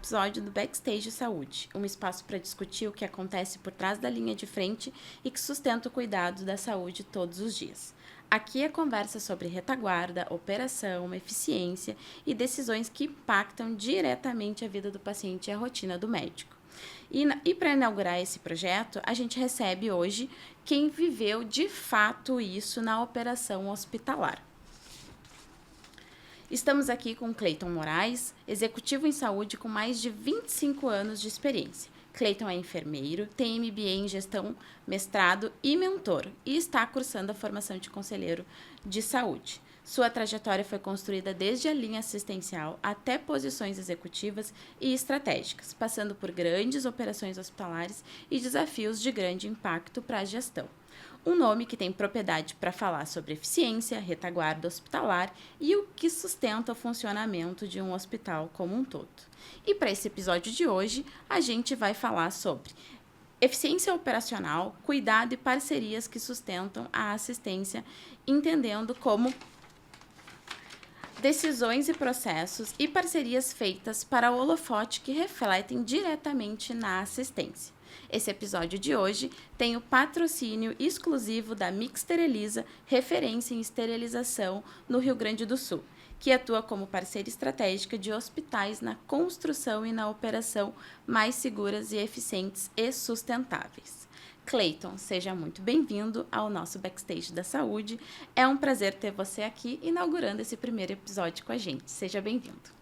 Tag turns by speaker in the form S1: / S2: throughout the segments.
S1: episódio do Backstage Saúde, um espaço para discutir o que acontece por trás da linha de frente e que sustenta o cuidado da saúde todos os dias. Aqui é conversa sobre retaguarda, operação, eficiência e decisões que impactam diretamente a vida do paciente e a rotina do médico. E para inaugurar esse projeto, a gente recebe hoje quem viveu de fato isso na operação hospitalar. Estamos aqui com Cleiton Moraes, executivo em saúde com mais de 25 anos de experiência. Cleiton é enfermeiro, tem MBA em gestão, mestrado e mentor e está cursando a formação de conselheiro de saúde. Sua trajetória foi construída desde a linha assistencial até posições executivas e estratégicas, passando por grandes operações hospitalares e desafios de grande impacto para a gestão. Um nome que tem propriedade para falar sobre eficiência, retaguarda hospitalar e o que sustenta o funcionamento de um hospital como um todo. E para esse episódio de hoje, a gente vai falar sobre eficiência operacional, cuidado e parcerias que sustentam a assistência, entendendo como decisões e processos e parcerias feitas para o holofote que refletem diretamente na assistência. Esse episódio de hoje tem o patrocínio exclusivo da Mixter Elisa, referência em esterilização no Rio Grande do Sul, que atua como parceira estratégica de hospitais na construção e na operação mais seguras e eficientes e sustentáveis. Cleiton, seja muito bem-vindo ao nosso Backstage da Saúde. É um prazer ter você aqui inaugurando esse primeiro episódio com a gente. Seja bem-vindo.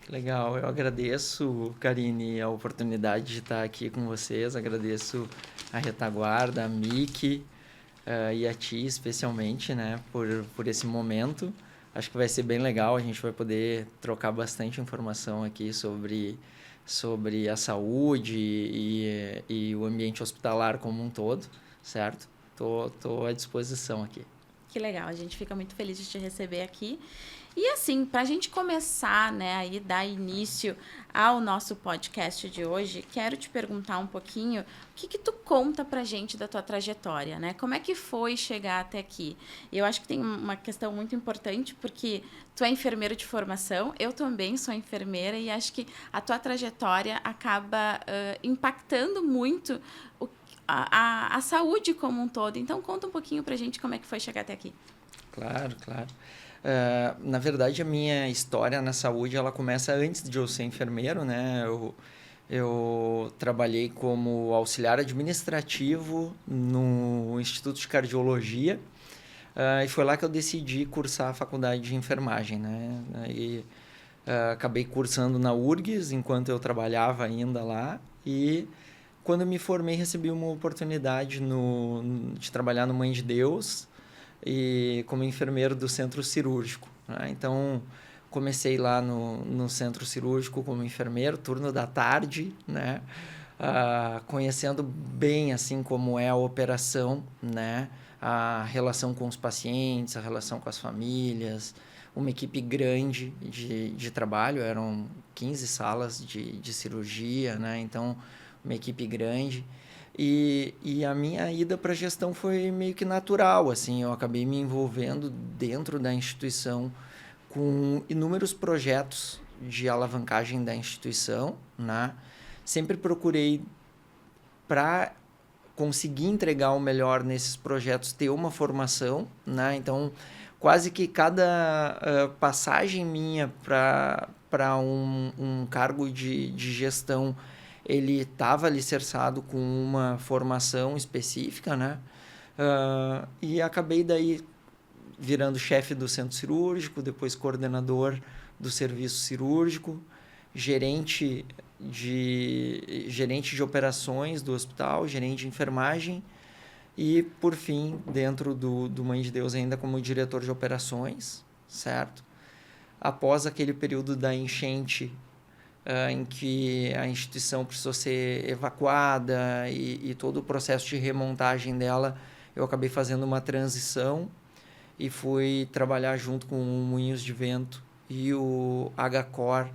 S2: Legal, eu agradeço, Karine, a oportunidade de estar aqui com vocês, agradeço a Retaguarda, a Miki e a ti especialmente, né, por esse momento. Acho que vai ser bem legal, a gente vai poder trocar bastante informação aqui sobre a saúde e o ambiente hospitalar como um todo, certo? Tô à disposição aqui.
S1: Que legal, a gente fica muito feliz de te receber aqui. E assim, para a gente começar, né, aí dar início ao nosso podcast de hoje, quero te perguntar um pouquinho o que tu conta pra gente da tua trajetória, né? Como é que foi chegar até aqui? Eu acho que tem uma questão muito importante, porque tu é enfermeiro de formação, eu também sou enfermeira, e acho que a tua trajetória acaba impactando muito a saúde como um todo. Então, conta um pouquinho pra gente como é que foi chegar até aqui.
S2: Claro. Na verdade, a minha história na saúde, ela começa antes de eu ser enfermeiro, né? Eu trabalhei como auxiliar administrativo no Instituto de Cardiologia e foi lá que eu decidi cursar a faculdade de enfermagem, né? E acabei cursando na URGS enquanto eu trabalhava ainda lá e quando eu me formei recebi uma oportunidade de trabalhar no Mãe de Deus e como enfermeiro do centro cirúrgico, né? Então, comecei lá no centro cirúrgico como enfermeiro, turno da tarde, né? Conhecendo bem assim como é a operação, né? A relação com os pacientes, a relação com as famílias, uma equipe grande de trabalho, eram 15 salas de cirurgia, né? Então, uma equipe grande. E a minha ida para a gestão foi meio que natural, assim, eu acabei me envolvendo dentro da instituição com inúmeros projetos de alavancagem da instituição, né? Sempre procurei, para conseguir entregar o melhor nesses projetos, ter uma formação, né? Então, quase que cada passagem minha para um cargo de gestão, ele estava alicerçado com uma formação específica, né? E acabei daí virando chefe do centro cirúrgico, depois coordenador do serviço cirúrgico, gerente de operações do hospital, gerente de enfermagem e, por fim, dentro do Mãe de Deus ainda como diretor de operações, certo? Após aquele período da enchente, em que a instituição precisou ser evacuada e todo o processo de remontagem dela, eu acabei fazendo uma transição e fui trabalhar junto com o Moinhos de Vento e o HCOR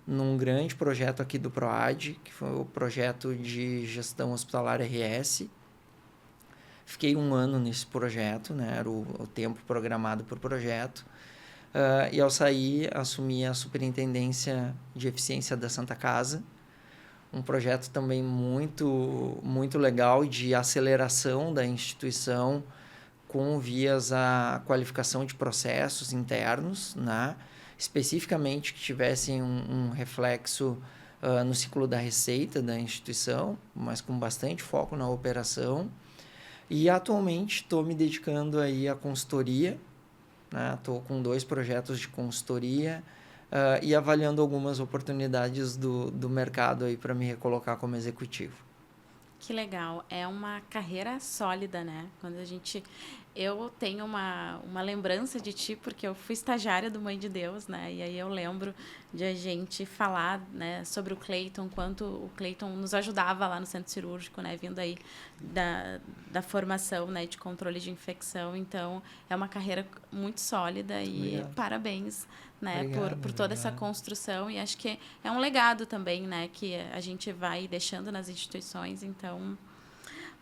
S2: num grande projeto aqui do PROAD, que foi o projeto de gestão hospitalar RS. Fiquei 1 ano nesse projeto, né? Era o tempo programado para o projeto. E ao sair, assumi a Superintendência de Eficiência da Santa Casa, um projeto também muito legal de aceleração da instituição com vias à qualificação de processos internos, né? Especificamente que tivessem um reflexo no ciclo da receita da instituição, mas com bastante foco na operação. E atualmente estou me dedicando aí à consultoria, né? Estou com 2 projetos de consultoria e avaliando algumas oportunidades do mercado aí para me recolocar como executivo.
S1: Que legal. É uma carreira sólida, né? Eu tenho uma lembrança de ti, porque eu fui estagiária do Mãe de Deus, né? E aí eu lembro de a gente falar, né, sobre o Cleiton, quanto o Cleiton nos ajudava lá no centro cirúrgico, né? Vindo aí da formação, né, de controle de infecção. Então, é uma carreira muito sólida e
S2: Obrigado.
S1: parabéns, né,
S2: Obrigado,
S1: por toda essa construção. E acho que é um legado também, né, que a gente vai deixando nas instituições. Então,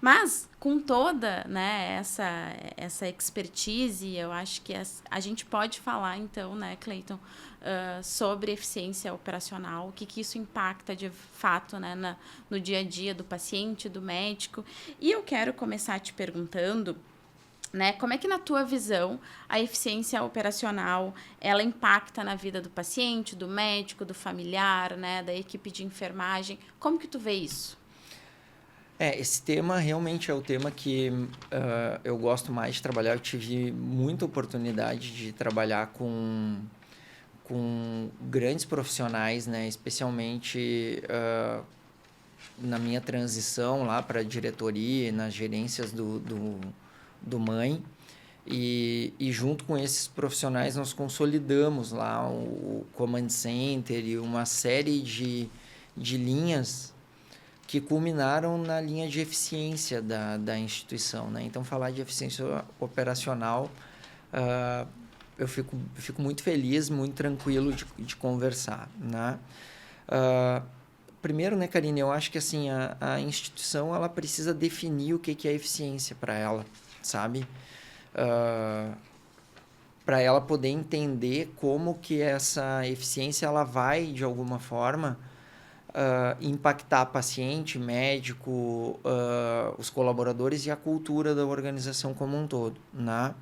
S1: mas com toda, né, essa expertise, eu acho que a gente pode falar, então, né, Cleiton, sobre eficiência operacional, o que isso impacta de fato, né, no dia a dia do paciente, do médico. E eu quero começar te perguntando, né, como é que, na tua visão, a eficiência operacional ela impacta na vida do paciente, do médico, do familiar, né, da equipe de enfermagem? Como que tu vê isso?
S2: Esse tema realmente é o tema que eu gosto mais de trabalhar. Eu tive muita oportunidade de trabalhar com grandes profissionais, né? Especialmente na minha transição lá para a diretoria, nas gerências do Mãe. E junto com esses profissionais nós consolidamos lá o Command Center e uma série de linhas que culminaram na linha de eficiência da instituição, né? Então, falar de eficiência operacional, eu fico muito feliz, muito tranquilo de conversar, né? Primeiro, né, Karine, eu acho que assim, a instituição ela precisa definir o que é eficiência para ela, sabe? Para ela poder entender como que essa eficiência ela vai, de alguma forma, impactar paciente, médico, os colaboradores e a cultura da organização como um todo, né?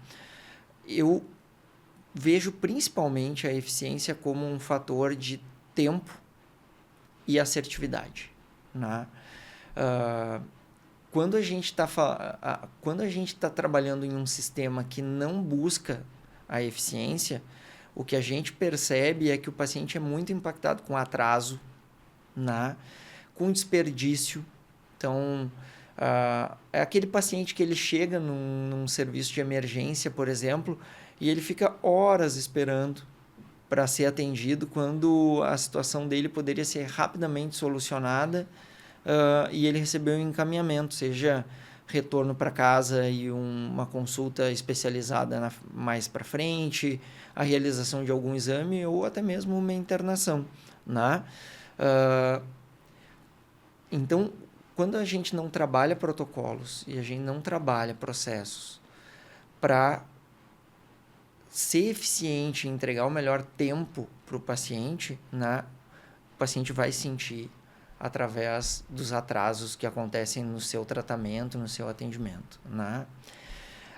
S2: Eu vejo principalmente a eficiência como um fator de tempo e assertividade, né? Quando a gente está trabalhando em um sistema que não busca a eficiência, o que a gente percebe é que o paciente é muito impactado com atraso, né? Com desperdício. Então, é aquele paciente que ele chega num serviço de emergência, por exemplo, e ele fica horas esperando para ser atendido quando a situação dele poderia ser rapidamente solucionada e ele recebeu um encaminhamento, seja retorno para casa e uma consulta especializada mais para frente, a realização de algum exame ou até mesmo uma internação, né? Então, quando a gente não trabalha protocolos e a gente não trabalha processos para ser eficiente e entregar o melhor tempo para o paciente, né, o paciente vai sentir através dos atrasos que acontecem no seu tratamento, no seu atendimento, né?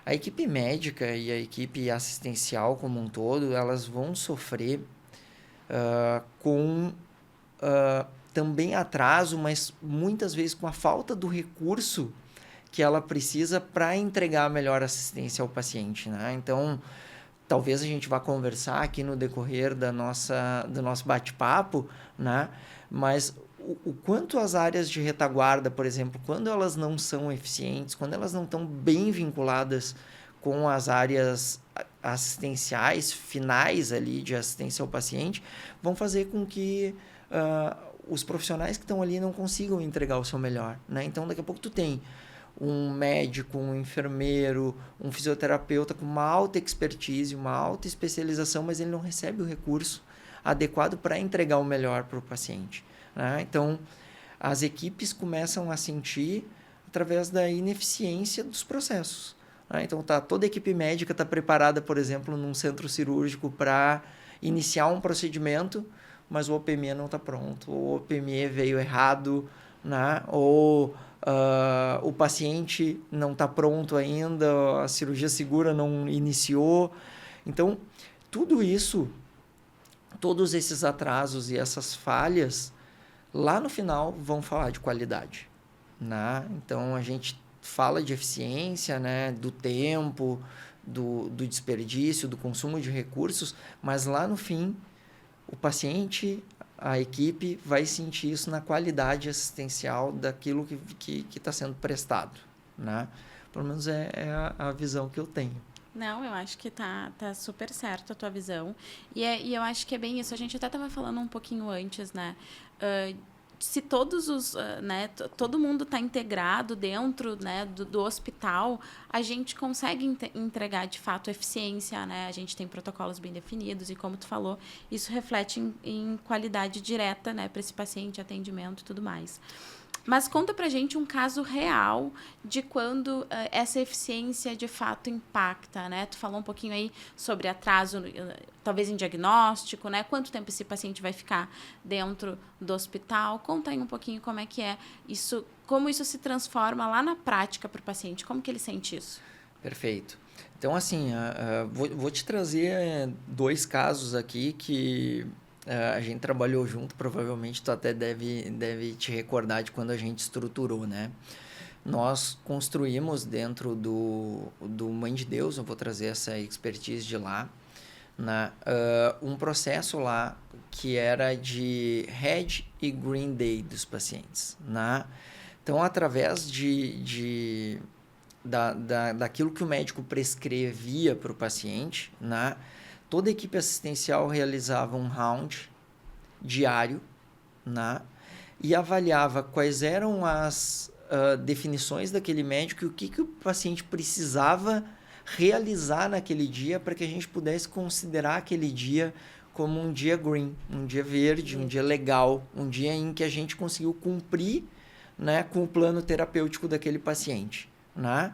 S2: A equipe médica e a equipe assistencial como um todo, elas vão sofrer com também atraso, mas muitas vezes com a falta do recurso que ela precisa para entregar a melhor assistência ao paciente, né? Então, talvez a gente vá conversar aqui no decorrer do nosso bate-papo, né? Mas o quanto as áreas de retaguarda, por exemplo, quando elas não são eficientes, quando elas não estão bem vinculadas com as áreas assistenciais, finais ali de assistência ao paciente, vão fazer com que os profissionais que estão ali não consigam entregar o seu melhor, né? Então, daqui a pouco tu tem um médico, um enfermeiro, um fisioterapeuta com uma alta expertise, uma alta especialização, mas ele não recebe o recurso adequado para entregar o melhor para o paciente, né? Então, as equipes começam a sentir através da ineficiência dos processos, Né? Então, toda a equipe médica está preparada, por exemplo, num centro cirúrgico para iniciar um procedimento, mas o OPME não está pronto, o OPME veio errado, né? Ou o paciente não está pronto ainda, a cirurgia segura não iniciou. Então, tudo isso, todos esses atrasos e essas falhas, lá no final vão falar de qualidade. Né? Então, a gente fala de eficiência, né? Do tempo, do desperdício, do consumo de recursos, mas lá no fim, o paciente, a equipe vai sentir isso na qualidade assistencial daquilo que está sendo prestado. Né? Pelo menos é a visão que eu tenho.
S1: Não, eu acho que tá super certo a tua visão. E eu acho que é bem isso. A gente até estava falando um pouquinho antes, né? Se todos os, né, todo mundo está integrado dentro, né, do hospital, a gente consegue entregar de fato eficiência, né? A gente tem protocolos bem definidos e, como tu falou, isso reflete em qualidade direta, né, para esse paciente, atendimento e tudo mais. Mas conta pra gente um caso real de quando essa eficiência de fato impacta, né? Tu falou um pouquinho aí sobre atraso, talvez em diagnóstico, né? Quanto tempo esse paciente vai ficar dentro do hospital? Conta aí um pouquinho como é que é isso, como isso se transforma lá na prática para o paciente, como que ele sente isso?
S2: Perfeito. Então, assim, vou te trazer 2 casos aqui que a gente trabalhou junto, provavelmente tu até deve te recordar de quando a gente estruturou, né? Nós construímos dentro do Mãe de Deus, eu vou trazer essa expertise de lá, né? Um processo lá que era de Red e Green Day dos pacientes, né? Então, através daquilo que o médico prescrevia para o paciente, né? Toda a equipe assistencial realizava um round diário, né? E avaliava quais eram as definições daquele médico e o que o paciente precisava realizar naquele dia para que a gente pudesse considerar aquele dia como um dia green, um dia verde, um dia legal, um dia em que a gente conseguiu cumprir, né, com o plano terapêutico daquele paciente, né?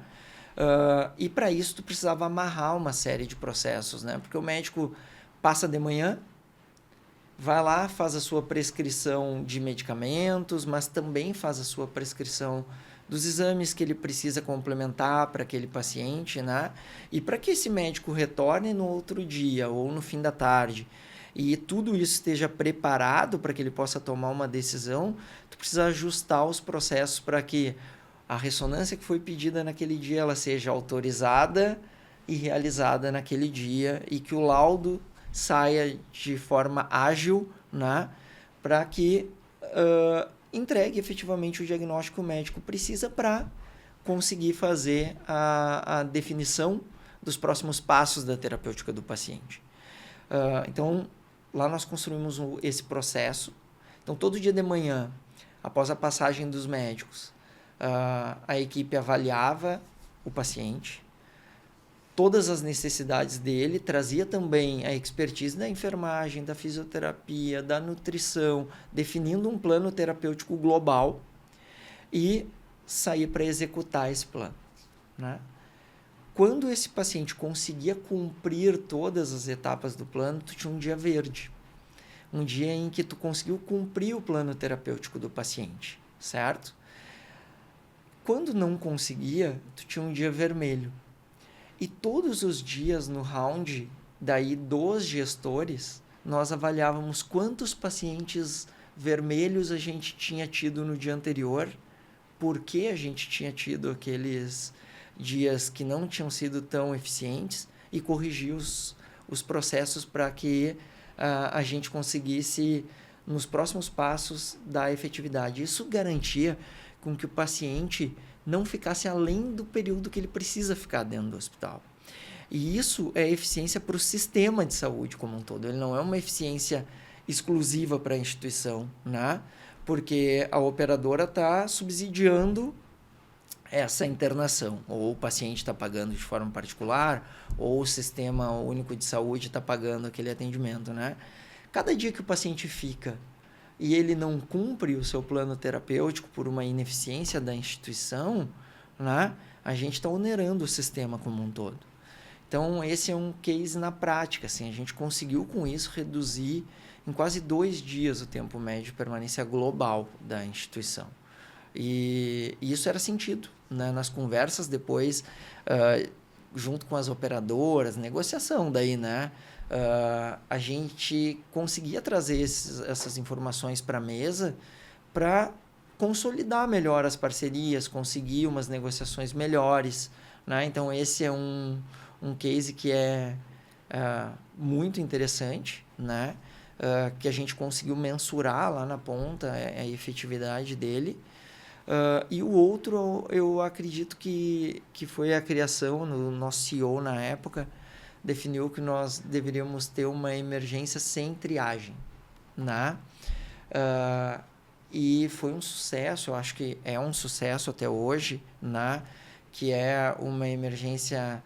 S2: E para isso tu precisava amarrar uma série de processos, né? Porque o médico passa de manhã, vai lá, faz a sua prescrição de medicamentos, mas também faz a sua prescrição dos exames que ele precisa complementar para aquele paciente, né? E para que esse médico retorne no outro dia ou no fim da tarde e tudo isso esteja preparado para que ele possa tomar uma decisão, tu precisa ajustar os processos para que a ressonância que foi pedida naquele dia ela seja autorizada e realizada naquele dia e que o laudo saia de forma ágil, né, para que entregue efetivamente o diagnóstico que o médico precisa para conseguir fazer a definição dos próximos passos da terapêutica do paciente. Então, lá nós construímos esse processo. Então, todo dia de manhã, após a passagem dos médicos, a equipe avaliava o paciente, todas as necessidades dele, trazia também a expertise da enfermagem, da fisioterapia, da nutrição, definindo um plano terapêutico global e sair para executar esse plano, né? Quando esse paciente conseguia cumprir todas as etapas do plano, tu tinha um dia verde, um dia em que tu conseguiu cumprir o plano terapêutico do paciente, certo? Quando não conseguia, tu tinha um dia vermelho. E todos os dias no round, daí dos gestores, nós avaliávamos quantos pacientes vermelhos a gente tinha tido no dia anterior, por que a gente tinha tido aqueles dias que não tinham sido tão eficientes e corrigir os processos para que a gente conseguisse, nos próximos passos, dar efetividade. Isso garantia com que o paciente não ficasse além do período que ele precisa ficar dentro do hospital. E isso é eficiência para o sistema de saúde como um todo. Ele não é uma eficiência exclusiva para a instituição, né? Porque a operadora está subsidiando essa internação. Ou o paciente está pagando de forma particular, ou o Sistema Único de Saúde está pagando aquele atendimento, né? Cada dia que o paciente fica e ele não cumpre o seu plano terapêutico por uma ineficiência da instituição, né, a gente está onerando o sistema como um todo. Então, esse é um case na prática. Assim, a gente conseguiu, com isso, reduzir em quase 2 dias o tempo médio de permanência global da instituição. E isso era sentido, né? Nas conversas depois, junto com as operadoras, negociação daí, né? A gente conseguia trazer essas informações para a mesa para consolidar melhor as parcerias, conseguir umas negociações melhores, né? Então, esse é um case que é muito interessante, né? Que a gente conseguiu mensurar lá na ponta a efetividade dele. E o outro, eu acredito que foi a criação, no nosso CEO na época, definiu que nós deveríamos ter uma emergência sem triagem, né? E foi um sucesso, eu acho que é um sucesso até hoje, né? Que é uma emergência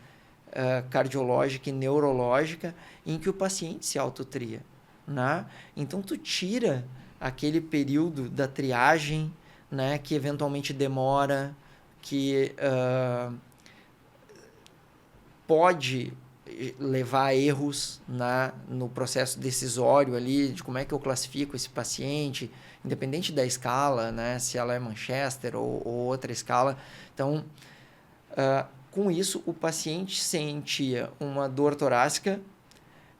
S2: cardiológica e neurológica em que o paciente se autotria, né? Então, tu tira aquele período da triagem, né? Que eventualmente demora, que pode levar a erros no processo decisório ali, de como é que eu classifico esse paciente, independente da escala, né? Se ela é Manchester ou outra escala. Então, com isso, o paciente sentia uma dor torácica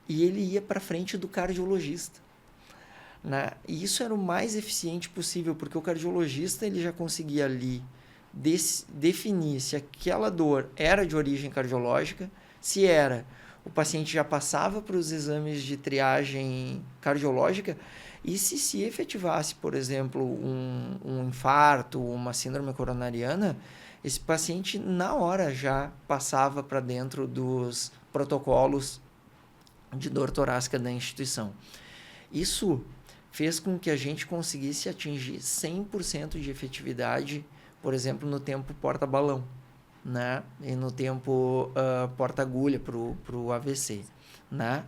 S2: e ele ia para frente do cardiologista, né? E isso era o mais eficiente possível, porque o cardiologista ele já conseguia ali definir se aquela dor era de origem cardiológica. Se era, o paciente já passava para os exames de triagem cardiológica e se efetivasse, por exemplo, um infarto, uma síndrome coronariana, esse paciente na hora já passava para dentro dos protocolos de dor torácica da instituição. Isso fez com que a gente conseguisse atingir 100% de efetividade, por exemplo, no tempo porta-balão, né? E no tempo porta-agulha para o AVC, né?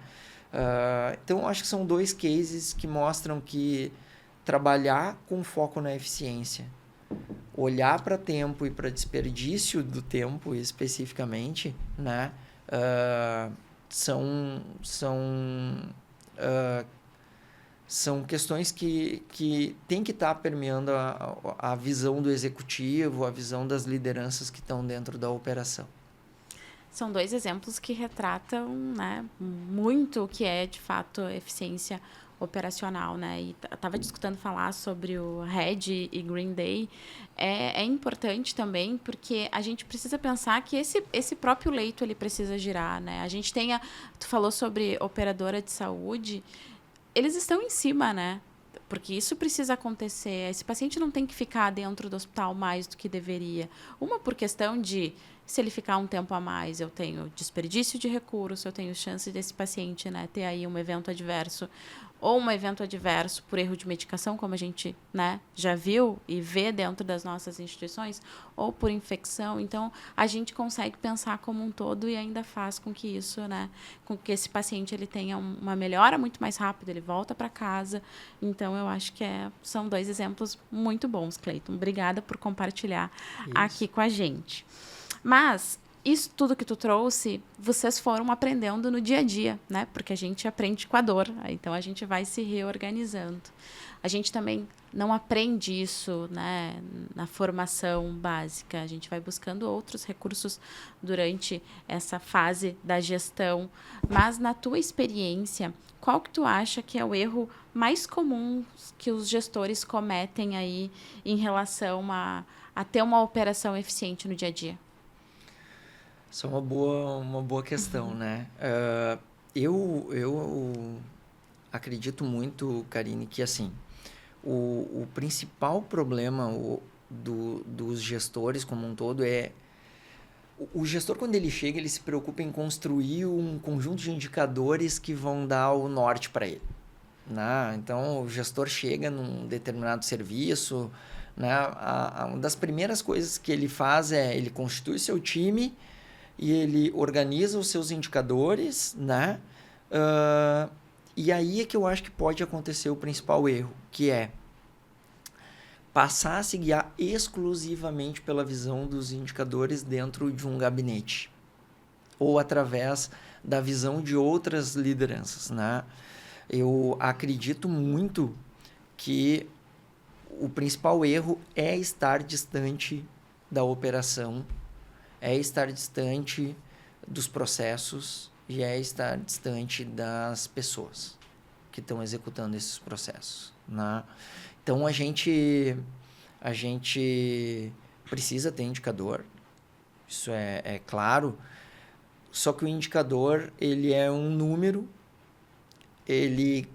S2: Então, acho que são 2 cases que mostram que trabalhar com foco na eficiência, olhar para tempo e para desperdício do tempo especificamente, né? São questões que tem que estar permeando a visão do executivo, a visão das lideranças que estão dentro da operação.
S1: São 2 exemplos que retratam, né, muito o que é, de fato, eficiência operacional, né? E estava discutindo falar sobre o Red e Green Day. É importante também, porque a gente precisa pensar que esse próprio leito ele precisa girar, né? A gente tem tu falou sobre operadora de saúde, eles estão em cima, né? Porque isso precisa acontecer. Esse paciente não tem que ficar dentro do hospital mais do que deveria. Uma por questão de, se ele ficar um tempo a mais, eu tenho desperdício de recursos, eu tenho chance desse paciente, né, ter aí um evento adverso, ou um evento adverso por erro de medicação, como a gente, né, já viu e vê dentro das nossas instituições, ou por infecção. Então, a gente consegue pensar como um todo e ainda faz com que isso, né, com que esse paciente ele tenha uma melhora muito mais rápida, ele volta para casa. Então, eu acho que são 2 exemplos muito bons, Cleiton. Obrigada por compartilhar aqui com a gente. Mas isso tudo que tu trouxe, vocês foram aprendendo no dia a dia, né? Porque a gente aprende com a dor, então a gente vai se reorganizando. A gente também não aprende isso, né, na formação básica. A gente vai buscando outros recursos durante essa fase da gestão. Mas, na tua experiência, qual que tu acha que é o erro mais comum que os gestores cometem aí em relação a ter uma operação eficiente no dia a dia?
S2: Isso é uma boa questão, né? Eu acredito muito, Karine, que assim, o principal problema dos gestores como um todo é... O gestor, quando ele chega, ele se preocupa em construir um conjunto de indicadores que vão dar o norte para ele, né? Então, o gestor chega num determinado serviço, né? Uma das primeiras coisas que ele faz é ele constitui seu time e ele organiza os seus indicadores, né? E aí é que eu acho que pode acontecer o principal erro, que é passar a se guiar exclusivamente pela visão dos indicadores dentro de um gabinete ou através da visão de outras lideranças, né? Eu acredito muito que o principal erro é estar distante da operação, é estar distante dos processos e é estar distante das pessoas que estão executando esses processos, né? Então, a gente precisa ter indicador, isso é claro, só que o indicador, ele é um número, ele,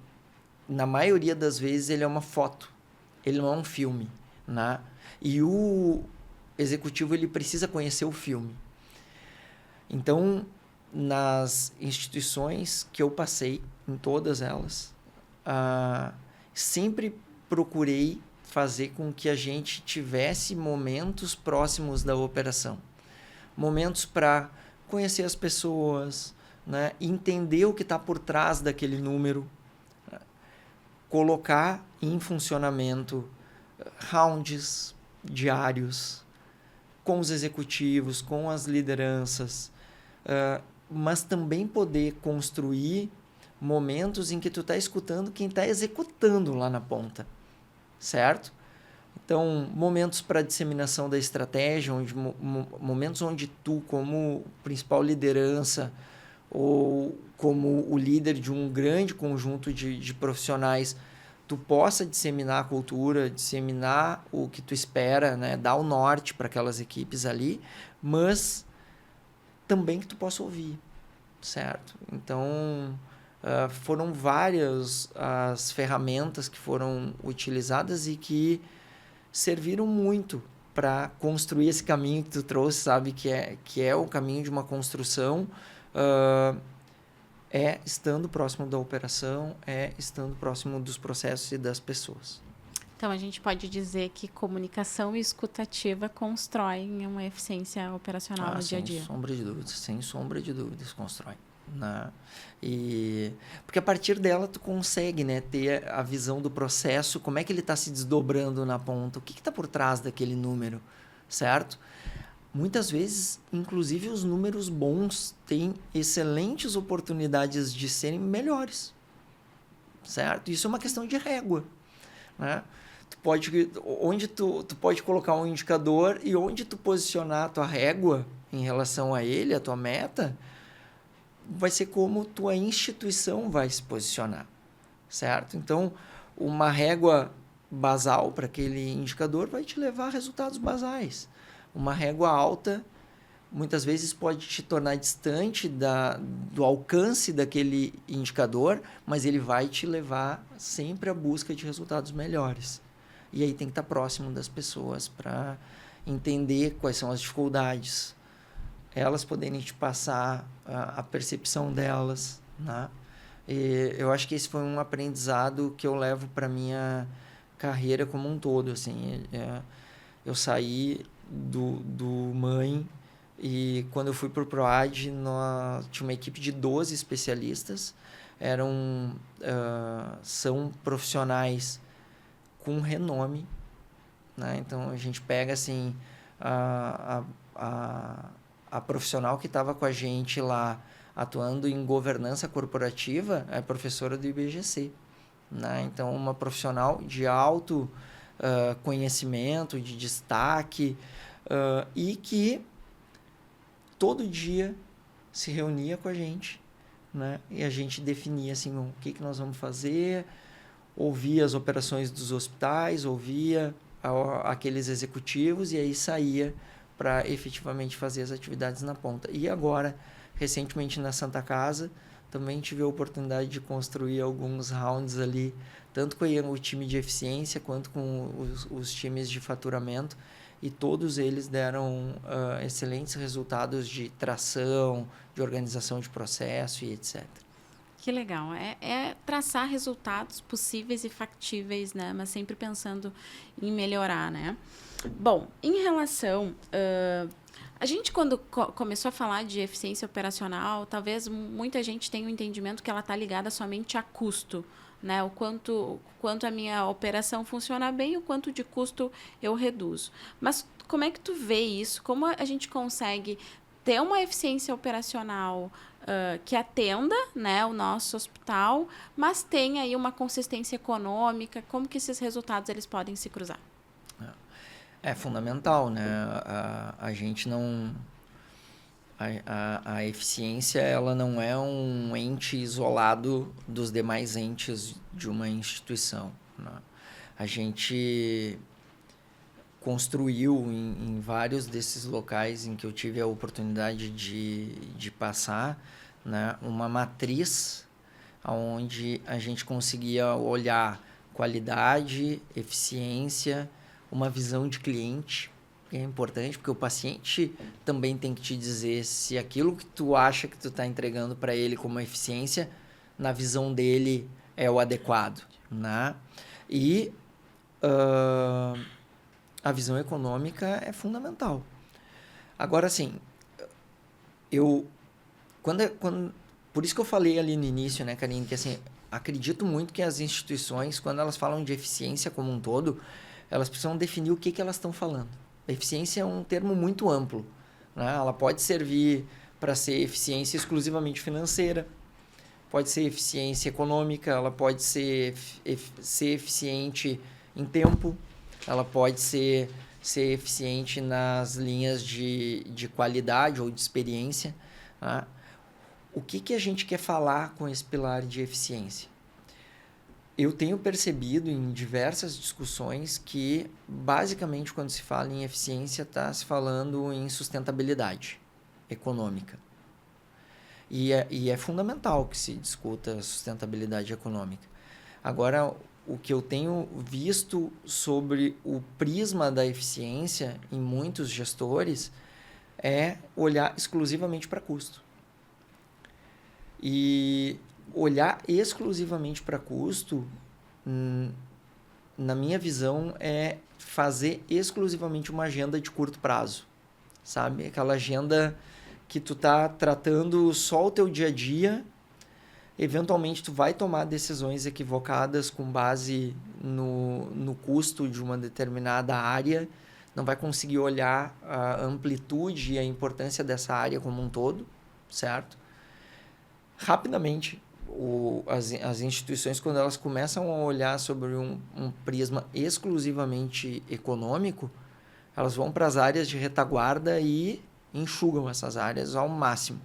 S2: na maioria das vezes, ele é uma foto, ele não é um filme, né? E o executivo, ele precisa conhecer o filme. Então, nas instituições que eu passei, em todas elas, sempre procurei fazer com que a gente tivesse momentos próximos da operação. Momentos para conhecer as pessoas, né? Entender o que está por trás daquele número, colocar em funcionamento rounds diários com os executivos, com as lideranças, mas também poder construir momentos em que tu está escutando quem está executando lá na ponta, certo? Então, momentos para disseminação da estratégia, momentos onde tu, como principal liderança ou como o líder de um grande conjunto de profissionais, tu possa disseminar a cultura, disseminar o que tu espera, né? Dar o norte para aquelas equipes ali, mas também que tu possa ouvir, certo? Então, foram várias as ferramentas que foram utilizadas e que serviram muito para construir esse caminho que tu trouxe, sabe? Que é o caminho de uma construção, estando próximo da operação, estando próximo dos processos e das pessoas.
S1: Então, a gente pode dizer que comunicação e escutativa constroem uma eficiência operacional no dia a dia.
S2: Sem sombra de dúvidas, constrói. Né? Porque a partir dela tu consegue, né, ter a visão do processo, como é que ele está se desdobrando na ponta, o que está por trás daquele número, certo? Muitas vezes, inclusive, os números bons têm excelentes oportunidades de serem melhores, certo? Isso é uma questão de régua, né? Onde tu pode colocar um indicador e onde tu posicionar a tua régua em relação a ele, a tua meta, vai ser como tua instituição vai se posicionar, certo? Então, uma régua basal para aquele indicador vai te levar a resultados basais. Uma régua alta, muitas vezes, pode te tornar distante do alcance daquele indicador, mas ele vai te levar sempre à busca de resultados melhores. E aí tem que estar próximo das pessoas para entender quais são as dificuldades, elas poderem te passar a percepção delas, né? E eu acho que esse foi um aprendizado que eu levo para minha carreira como um todo, assim. Eu saí do Mãe e quando eu fui para o PROAD, tinha uma equipe de 12 especialistas, são profissionais com renome, né? Então, a gente pega, assim, a profissional que estava com a gente lá, atuando em governança corporativa, é professora do IBGC, né? Então, uma profissional de alto conhecimento, de destaque, e que todo dia se reunia com a gente, né? E a gente definia assim, o que nós vamos fazer, ouvia as operações dos hospitais, ouvia aqueles executivos e aí saía para efetivamente fazer as atividades na ponta. E agora, recentemente na Santa Casa, também tive a oportunidade de construir alguns rounds ali, tanto com o time de eficiência quanto com os times de faturamento, e todos eles deram excelentes resultados de tração, de organização de processo e etc.
S1: Que legal. É traçar resultados possíveis e factíveis, né? Mas sempre pensando em melhorar, né? Bom, em relação A gente, quando começou a falar de eficiência operacional, talvez muita gente tenha um entendimento que ela está ligada somente a custo, né? O quanto a minha operação funciona bem, o quanto de custo eu reduzo. Mas como é que tu vê isso? Como a gente consegue ter uma eficiência operacional que atenda, né, o nosso hospital, mas tenha aí uma consistência econômica? Como que esses resultados eles podem se cruzar?
S2: É fundamental, né? A gente não... A eficiência, ela não é um ente isolado dos demais entes de uma instituição, né? A gente construiu em vários desses locais em que eu tive a oportunidade de passar, né, uma matriz onde a gente conseguia olhar qualidade, eficiência, uma visão de cliente, que é importante, porque o paciente também tem que te dizer se aquilo que tu acha que tu está entregando para ele como eficiência, na visão dele é o adequado, né? E a visão econômica é fundamental. Agora, assim, por isso que eu falei ali no início, né, Karine, que assim, acredito muito que as instituições, quando elas falam de eficiência como um todo, elas precisam definir o que elas estão falando. A eficiência é um termo muito amplo, né? Ela pode servir para ser eficiência exclusivamente financeira, pode ser eficiência econômica, ela pode ser eficiente em tempo, ela pode ser eficiente nas linhas de qualidade ou de experiência, né? O que a gente quer falar com esse pilar de eficiência? Eu tenho percebido em diversas discussões que, basicamente, quando se fala em eficiência, está se falando em sustentabilidade econômica. E é fundamental que se discuta sustentabilidade econômica. Agora, o que eu tenho visto sobre o prisma da eficiência em muitos gestores é olhar exclusivamente para custo. E olhar exclusivamente para custo, na minha visão, é fazer exclusivamente uma agenda de curto prazo, sabe? Aquela agenda que tu tá tratando só o teu dia a dia, eventualmente tu vai tomar decisões equivocadas com base no custo de uma determinada área, não vai conseguir olhar a amplitude e a importância dessa área como um todo, certo? Rapidamente, as instituições, quando elas começam a olhar sobre um prisma exclusivamente econômico, elas vão para as áreas de retaguarda e enxugam essas áreas ao máximo.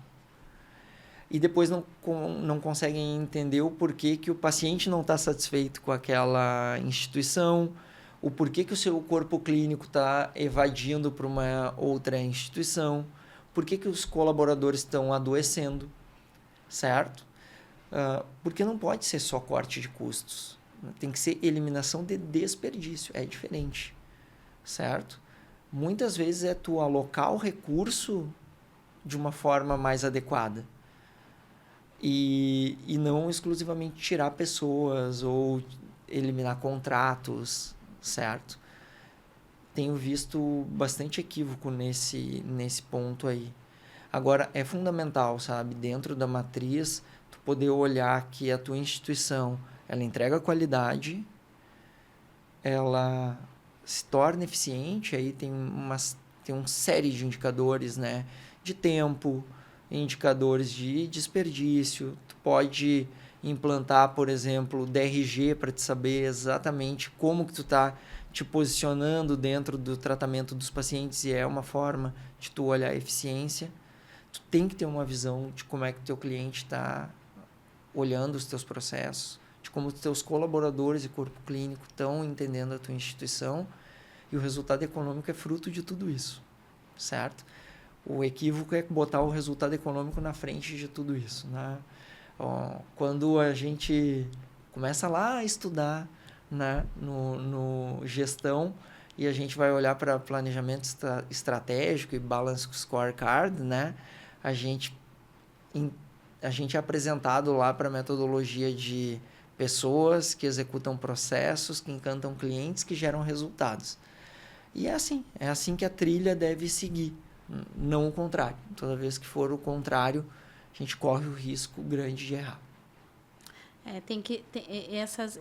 S2: E depois não conseguem entender o porquê que o paciente não está satisfeito com aquela instituição, o porquê que o seu corpo clínico está evadindo para uma outra instituição, porquê que os colaboradores estão adoecendo, certo? Porque não pode ser só corte de custos. Tem que ser eliminação de desperdício. É diferente, certo? Muitas vezes é tu alocar o recurso de uma forma mais adequada. E não exclusivamente tirar pessoas ou eliminar contratos, certo? Tenho visto bastante equívoco nesse ponto aí. Agora, é fundamental, sabe, dentro da matriz, tu poder olhar que a tua instituição, ela entrega qualidade, ela se torna eficiente, aí tem uma série de indicadores, né, de tempo, indicadores de desperdício. Tu pode implantar, por exemplo, DRG para te saber exatamente como que tu está te posicionando dentro do tratamento dos pacientes, e é uma forma de tu olhar a eficiência. Tu tem que ter uma visão de como é que o teu cliente está olhando os teus processos, de como os teus colaboradores e corpo clínico estão entendendo a tua instituição, e o resultado econômico é fruto de tudo isso, certo? O equívoco é botar o resultado econômico na frente de tudo isso, né? Quando a gente começa lá a estudar, né, no gestão, e a gente vai olhar para planejamento estratégico e balance scorecard, né? A gente é apresentado lá para a metodologia de pessoas que executam processos, que encantam clientes, que geram resultados. E é assim que a trilha deve seguir, não o contrário. Toda vez que for o contrário, a gente corre o risco grande de errar.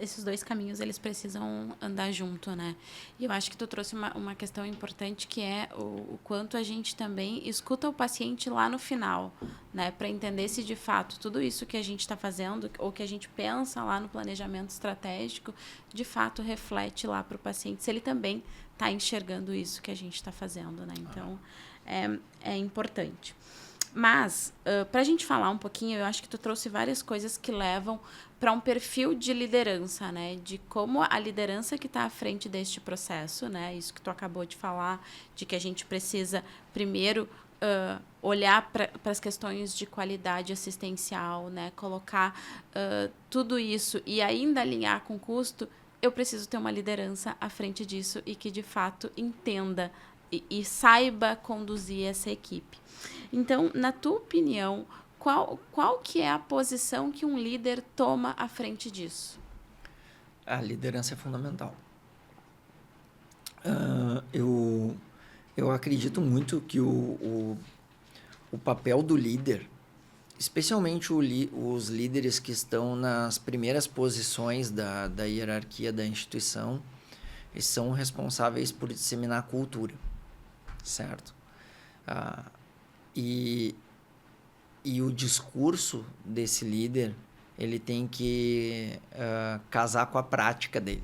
S1: Esses dois caminhos, eles precisam andar junto, né? E eu acho que tu trouxe uma questão importante, que é o quanto a gente também escuta o paciente lá no final, né? Para entender se de fato tudo isso que a gente está fazendo, ou que a gente pensa lá no planejamento estratégico, de fato reflete lá para o paciente, se ele também está enxergando isso que a gente está fazendo, né? Então, é importante. Mas, para a gente falar um pouquinho, eu acho que tu trouxe várias coisas que levam para um perfil de liderança, né? De como a liderança que está à frente deste processo, né? Isso que tu acabou de falar, de que a gente precisa, primeiro, olhar para as questões de qualidade assistencial, né? Colocar tudo isso e ainda alinhar com custo. Eu preciso ter uma liderança à frente disso e que, de fato, entenda e saiba conduzir essa equipe. Então, na tua opinião, qual que é a posição que um líder toma à frente disso?
S2: A liderança é fundamental. Eu acredito muito que o papel do líder, especialmente os líderes que estão nas primeiras posições da hierarquia da instituição, eles são responsáveis por disseminar a cultura, certo? E o discurso desse líder, ele tem que casar com a prática dele,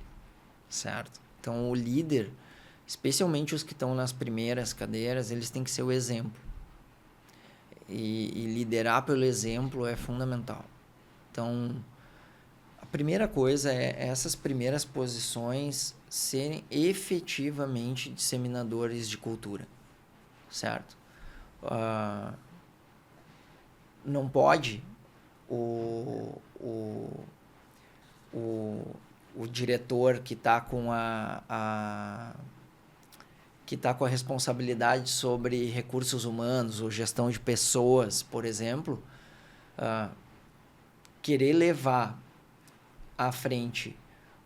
S2: certo? Então, o líder, especialmente os que estão nas primeiras cadeiras, eles têm que ser o exemplo. E liderar pelo exemplo é fundamental. Então, a primeira coisa é essas primeiras posições serem efetivamente disseminadores de cultura, certo? Não pode o diretor que está com que está com a responsabilidade sobre recursos humanos ou gestão de pessoas, por exemplo, querer levar à frente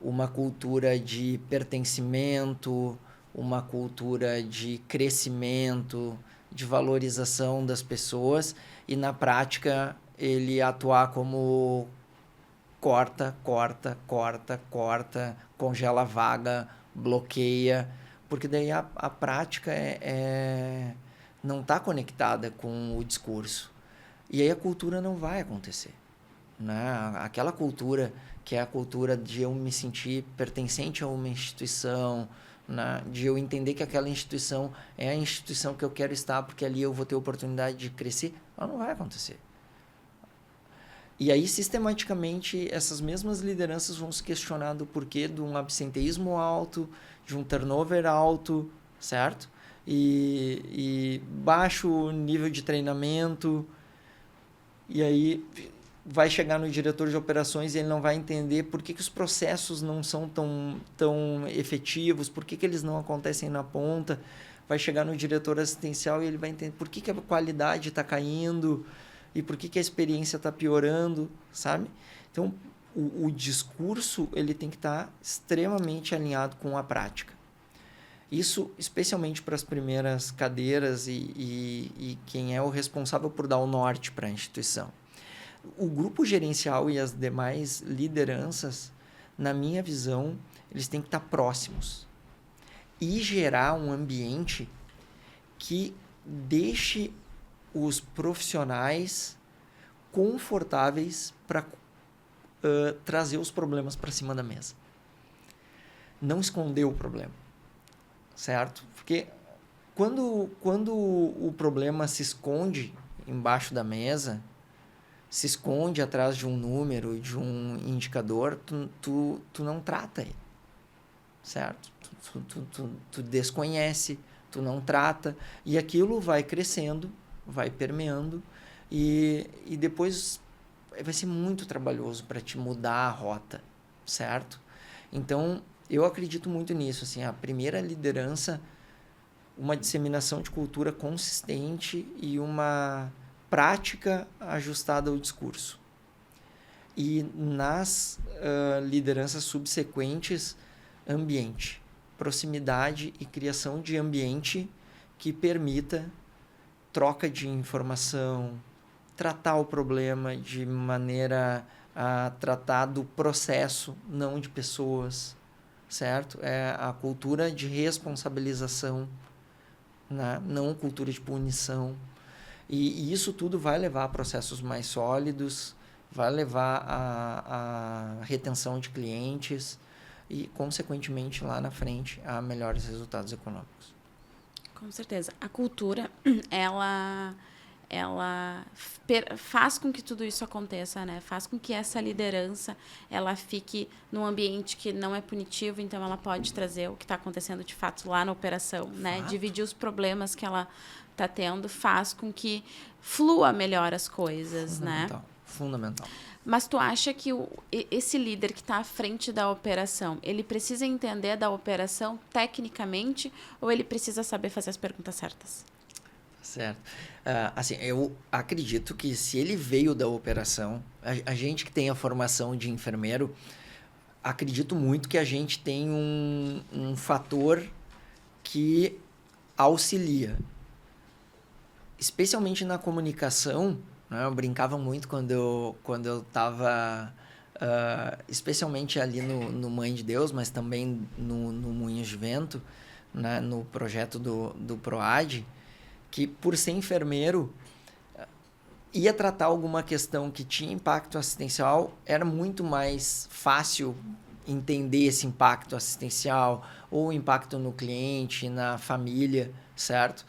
S2: uma cultura de pertencimento, uma cultura de crescimento, de valorização das pessoas, e na prática ele atuar como corta, congela a vaga, bloqueia, porque daí a prática não está conectada com o discurso. E aí a cultura não vai acontecer, né? Aquela cultura que é a cultura de eu me sentir pertencente a uma instituição, né? De eu entender que aquela instituição é a instituição que eu quero estar, porque ali eu vou ter oportunidade de crescer, ela não vai acontecer. E aí, sistematicamente, essas mesmas lideranças vão se questionar do porquê de um absenteísmo alto, de um turnover alto, certo? E baixo nível de treinamento. E aí vai chegar no diretor de operações e ele não vai entender por que os processos não são tão efetivos, por que eles não acontecem na ponta. Vai chegar no diretor assistencial e ele vai entender por que a qualidade está caindo e por que a experiência está piorando, sabe? Então, o discurso ele tem que estar extremamente alinhado com a prática. Isso, especialmente para as primeiras cadeiras e quem é o responsável por dar o norte para a instituição. O grupo gerencial e as demais lideranças, na minha visão, eles têm que estar próximos e gerar um ambiente que deixe os profissionais confortáveis para trazer os problemas para cima da mesa. Não esconder o problema, certo? Porque quando o problema se esconde embaixo da mesa, se esconde atrás de um número, de um indicador, tu não trata ele, certo? Tu desconhece, tu não trata, e aquilo vai crescendo, vai permeando, e depois vai ser muito trabalhoso para te mudar a rota, certo? Então, eu acredito muito nisso, assim, a primeira liderança, uma disseminação de cultura consistente e uma prática ajustada ao discurso. E nas lideranças subsequentes, ambiente, proximidade e criação de ambiente que permita troca de informação, tratar o problema de maneira a tratar do processo, não de pessoas, certo? É a cultura de responsabilização, né? Não cultura de punição. E isso tudo vai levar a processos mais sólidos, vai levar a retenção de clientes e, consequentemente, lá na frente, a melhores resultados econômicos.
S1: Com certeza. A cultura, ela faz com que tudo isso aconteça, né? Faz com que essa liderança ela fique num ambiente que não é punitivo, então ela pode trazer o que está acontecendo de fato lá na operação, né? Dividir os problemas que ela está tendo faz com que flua melhor as coisas, né?
S2: Fundamental.
S1: Mas tu acha que esse líder que está à frente da operação, ele precisa entender da operação tecnicamente ou ele precisa saber fazer as perguntas certas?
S2: Certo. Assim, eu acredito que se ele veio da operação, a gente que tem a formação de enfermeiro, acredito muito que a gente tem um fator que auxilia. Especialmente na comunicação, né? Eu brincava muito quando eu estava, especialmente ali no Mãe de Deus, mas também no Moinhos de Vento, né? No projeto do PROAD, que por ser enfermeiro ia tratar alguma questão que tinha impacto assistencial, era muito mais fácil entender esse impacto assistencial ou o impacto no cliente, na família, certo?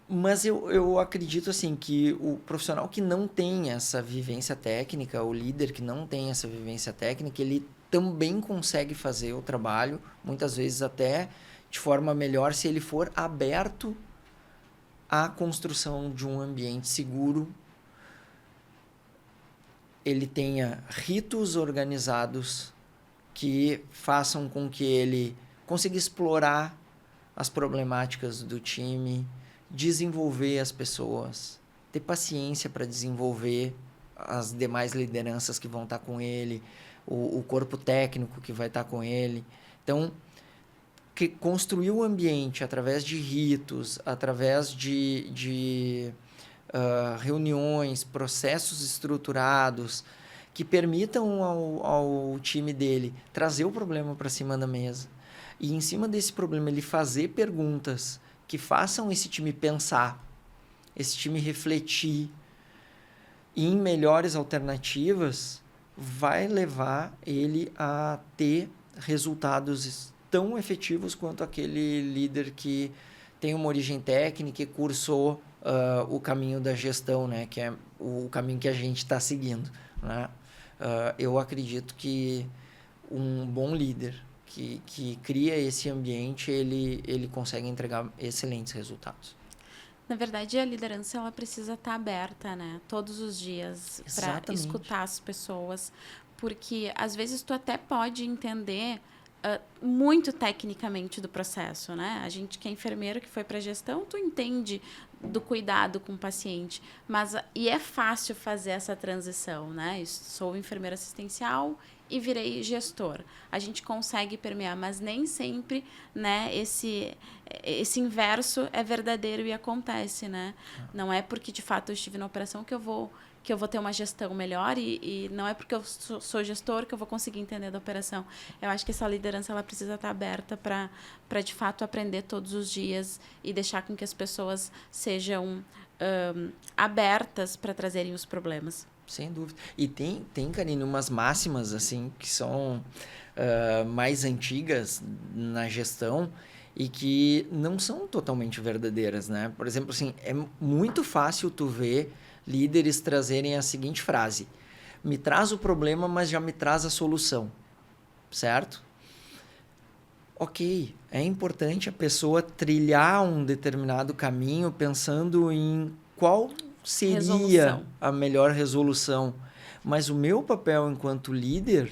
S2: Mas eu acredito assim que o profissional que não tem essa vivência técnica, o líder que não tem essa vivência técnica, ele também consegue fazer o trabalho, muitas vezes até de forma melhor, se ele for aberto à construção de um ambiente seguro, ele tenha ritos organizados que façam com que ele consiga explorar as problemáticas do time, desenvolver as pessoas, ter paciência para desenvolver as demais lideranças que vão estar com ele, o corpo técnico que vai estar com ele. Então, que construir o ambiente através de ritos, através de reuniões, processos estruturados que permitam ao time dele trazer o problema para cima da mesa e, em cima desse problema, ele fazer perguntas que façam esse time pensar, esse time refletir em melhores alternativas, vai levar ele a ter resultados tão efetivos quanto aquele líder que tem uma origem técnica e cursou o caminho da gestão, né? Que é o caminho que a gente está seguindo, né? Eu acredito que um bom líder que cria esse ambiente, ele consegue entregar excelentes resultados.
S1: Na verdade, a liderança ela precisa estar aberta, né? Todos os dias para escutar as pessoas, porque às vezes tu até pode entender muito tecnicamente do processo, né? A gente que é enfermeiro, que foi para gestão, tu entende do cuidado com o paciente, e é fácil fazer essa transição, né? Eu sou enfermeira assistencial e virei gestor. A gente consegue permear, mas nem sempre, né, esse inverso é verdadeiro e acontece, né? Não é porque de fato eu estive na operação que eu vou ter uma gestão melhor e não é porque eu sou gestor que eu vou conseguir entender da operação. Eu acho que essa liderança ela precisa estar aberta para de fato aprender todos os dias e deixar com que as pessoas sejam abertas para trazerem os problemas.
S2: Sem dúvida. E tem, Karine, umas máximas assim que são mais antigas na gestão e que não são totalmente verdadeiras, né? Por exemplo, assim, é muito fácil tu ver líderes trazerem a seguinte frase: me traz o problema, mas já me traz a solução, certo? Ok, é importante a pessoa trilhar um determinado caminho pensando em qual seria a melhor resolução, mas o meu papel enquanto líder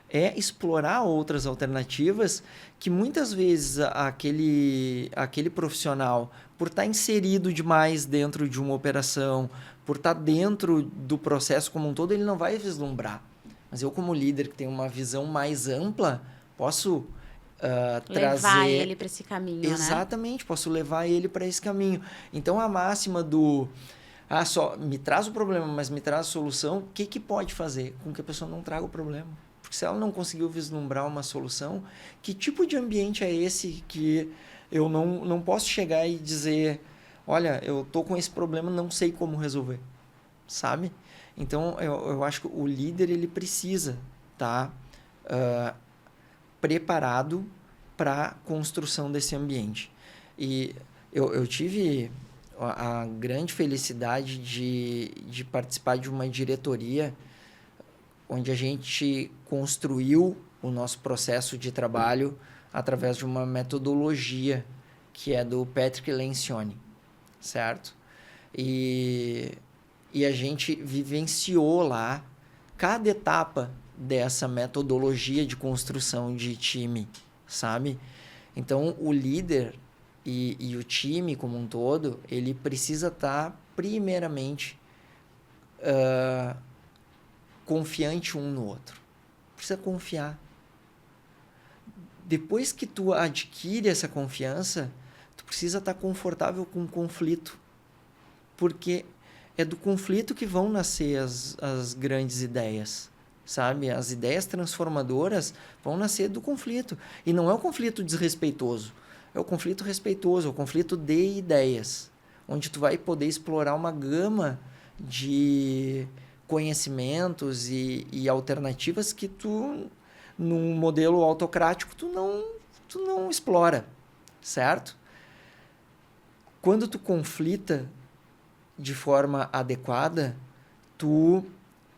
S2: é explorar outras alternativas que muitas vezes aquele profissional, por estar inserido demais dentro de uma operação, por estar dentro do processo como um todo, ele não vai vislumbrar. Mas eu, como líder que tenho uma visão mais ampla, posso
S1: Levar ele para esse caminho,
S2: Exatamente, posso levar ele para esse caminho. Então, a máxima do... só me traz o problema, mas me traz a solução, o que pode fazer com que a pessoa não traga o problema? Porque se ela não conseguiu vislumbrar uma solução, que tipo de ambiente é esse que eu não posso chegar e dizer, olha, eu tô com esse problema, não sei como resolver, sabe? Então, eu acho que o líder, ele precisa estar preparado para a construção desse ambiente. E eu tive a grande felicidade de participar de uma diretoria onde a gente construiu o nosso processo de trabalho através de uma metodologia que é do Patrick Lencioni, certo? E a gente vivenciou lá cada etapa dessa metodologia de construção de time, sabe? Então, o líder e o time como um todo, ele precisa estar, primeiramente, confiante um no outro. Precisa confiar. Depois que tu adquire essa confiança, tu precisa estar confortável com o conflito. Porque é do conflito que vão nascer as grandes ideias, sabe? As ideias transformadoras vão nascer do conflito. E não é o conflito desrespeitoso, é o conflito respeitoso, é o conflito de ideias, onde tu vai poder explorar uma gama de conhecimentos e alternativas que tu, num modelo autocrático, tu não explora, certo? Quando tu conflita de forma adequada, tu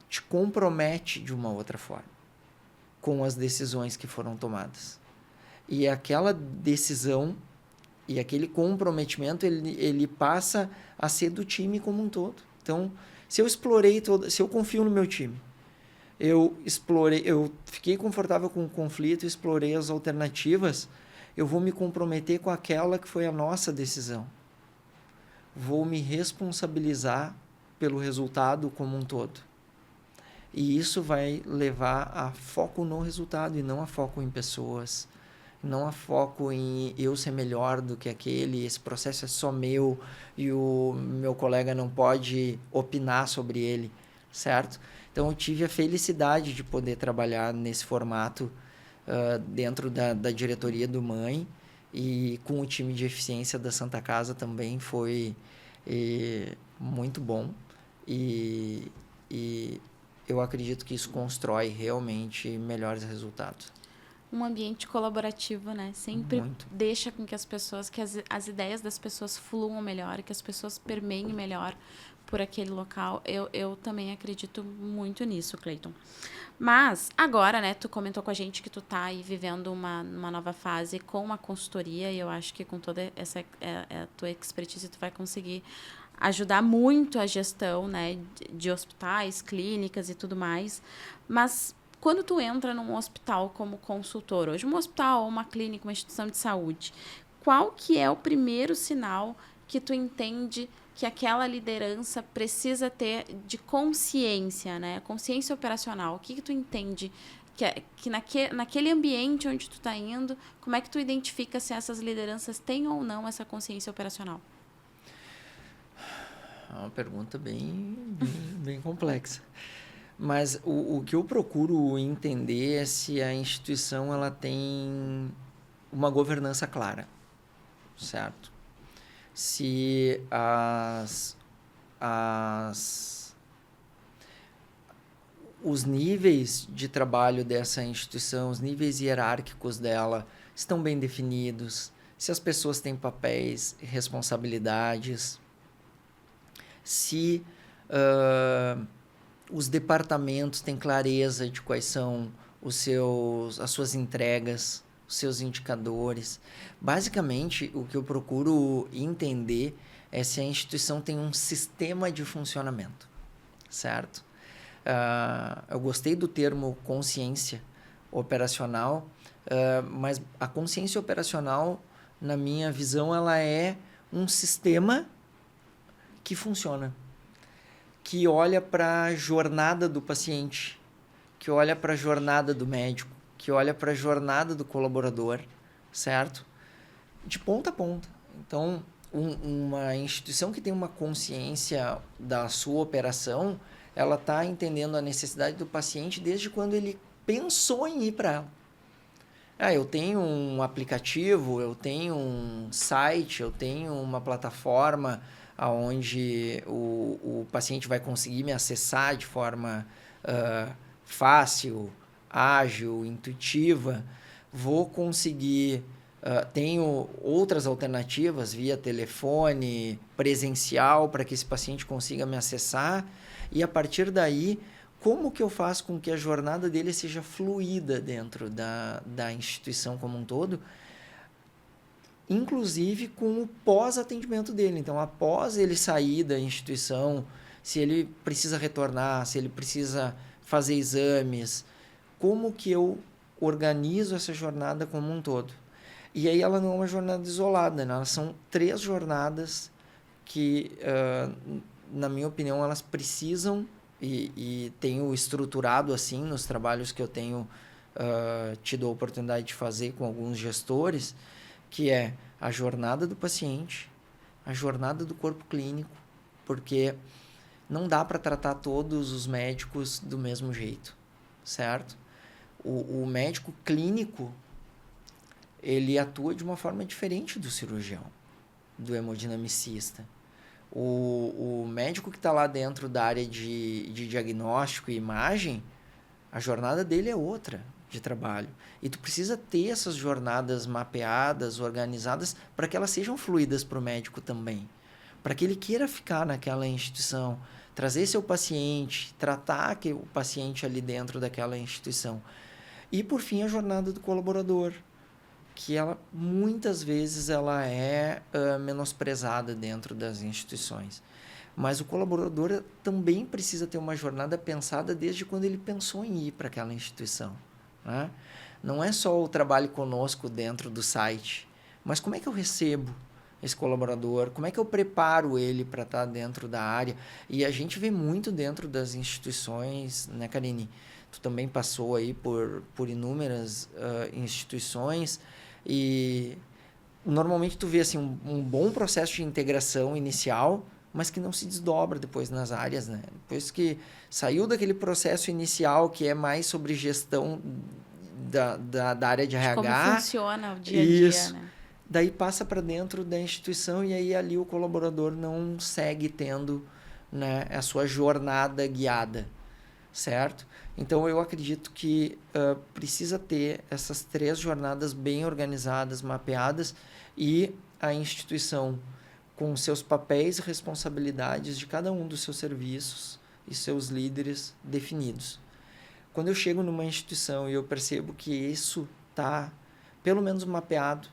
S2: te compromete de uma outra forma com as decisões que foram tomadas. E aquela decisão e aquele comprometimento, ele passa a ser do time como um todo. Então, se eu confio no meu time, eu fiquei confortável com o conflito, explorei as alternativas, eu vou me comprometer com aquela que foi a nossa decisão. Vou me responsabilizar pelo resultado como um todo. E isso vai levar a foco no resultado e não a foco em pessoas, não a foco em eu ser melhor do que aquele, esse processo é só meu e o meu colega não pode opinar sobre ele, certo? Então, eu tive a felicidade de poder trabalhar nesse formato dentro da diretoria do MANH e com o time de eficiência da Santa Casa também foi muito bom e eu acredito que isso constrói realmente melhores resultados.
S1: Um ambiente colaborativo, né? Sempre
S2: Muito.
S1: deixa com que as pessoas, que as ideias das pessoas fluam melhor, que as pessoas permeiem melhor por aquele local. Eu também acredito muito nisso, Cleiton. Mas, agora, né, tu comentou com a gente que tu tá aí vivendo uma nova fase com a consultoria, e eu acho que com toda essa a tua expertise tu vai conseguir ajudar muito a gestão, né, de hospitais, clínicas e tudo mais. Mas quando tu entra num hospital como consultor, hoje um hospital, uma clínica, uma instituição de saúde, qual que é o primeiro sinal que tu entende que aquela liderança precisa ter de consciência, né? Consciência operacional. O que tu entende que naquele ambiente onde tu está indo, como é que tu identifica se essas lideranças têm ou não essa consciência operacional?
S2: É uma pergunta bem complexa. Mas o que eu procuro entender é se a instituição ela tem uma governança clara, certo? Se os níveis de trabalho dessa instituição, os níveis hierárquicos dela estão bem definidos, se as pessoas têm papéis, responsabilidades, se os departamentos têm clareza de quais são as suas entregas, os seus indicadores. Basicamente, o que eu procuro entender é se a instituição tem um sistema de funcionamento, certo? Eu gostei do termo consciência operacional, mas a consciência operacional, na minha visão, ela é um sistema que funciona, que olha para a jornada do paciente, que olha para a jornada do médico, que olha para a jornada do colaborador, certo? De ponta a ponta. Então, uma instituição que tem uma consciência da sua operação, ela está entendendo a necessidade do paciente desde quando ele pensou em ir para ela. Eu tenho um aplicativo, eu tenho um site, eu tenho uma plataforma onde o paciente vai conseguir me acessar de forma fácil, ágil, intuitiva. Vou conseguir... tenho outras alternativas via telefone, presencial, para que esse paciente consiga me acessar. E a partir daí, como que eu faço com que a jornada dele seja fluida dentro da instituição como um todo, inclusive com o pós-atendimento dele. Então, após ele sair da instituição, se ele precisa retornar, se ele precisa fazer exames, como que eu organizo essa jornada como um todo? E aí ela não é uma jornada isolada, né? Elas são 3 jornadas que, na minha opinião, elas precisam, e tenho estruturado assim nos trabalhos que eu tenho tido a oportunidade de fazer com alguns gestores, que é a jornada do paciente, a jornada do corpo clínico, porque não dá para tratar todos os médicos do mesmo jeito, certo? O médico clínico, ele atua de uma forma diferente do cirurgião, do hemodinamicista. O médico que está lá dentro da área de diagnóstico e imagem, a jornada dele é outra de trabalho. E tu precisa ter essas jornadas mapeadas, organizadas, para que elas sejam fluídas para o médico também. Para que ele queira ficar naquela instituição, trazer seu paciente, tratar o paciente ali dentro daquela instituição. E, por fim, a jornada do colaborador, que ela muitas vezes ela é menosprezada dentro das instituições. Mas o colaborador também precisa ter uma jornada pensada desde quando ele pensou em ir para aquela instituição, né? Não é só o trabalho conosco dentro do site, mas como é que eu recebo esse colaborador, como é que eu preparo ele para estar dentro da área. E a gente vê muito dentro das instituições, né, Karine? Tu também passou aí por inúmeras instituições, e normalmente tu vê assim, um bom processo de integração inicial, mas que não se desdobra depois nas áreas, né? Depois que saiu daquele processo inicial que é mais sobre gestão da área de RH...
S1: Como funciona o dia a dia,
S2: isso,
S1: né?
S2: Daí passa para dentro da instituição e aí ali o colaborador não segue tendo, né, a sua jornada guiada, certo? Então, eu acredito que precisa ter essas 3 jornadas bem organizadas, mapeadas, e a instituição com seus papéis e responsabilidades de cada um dos seus serviços e seus líderes definidos. Quando eu chego numa instituição e eu percebo que isso está, pelo menos, mapeado,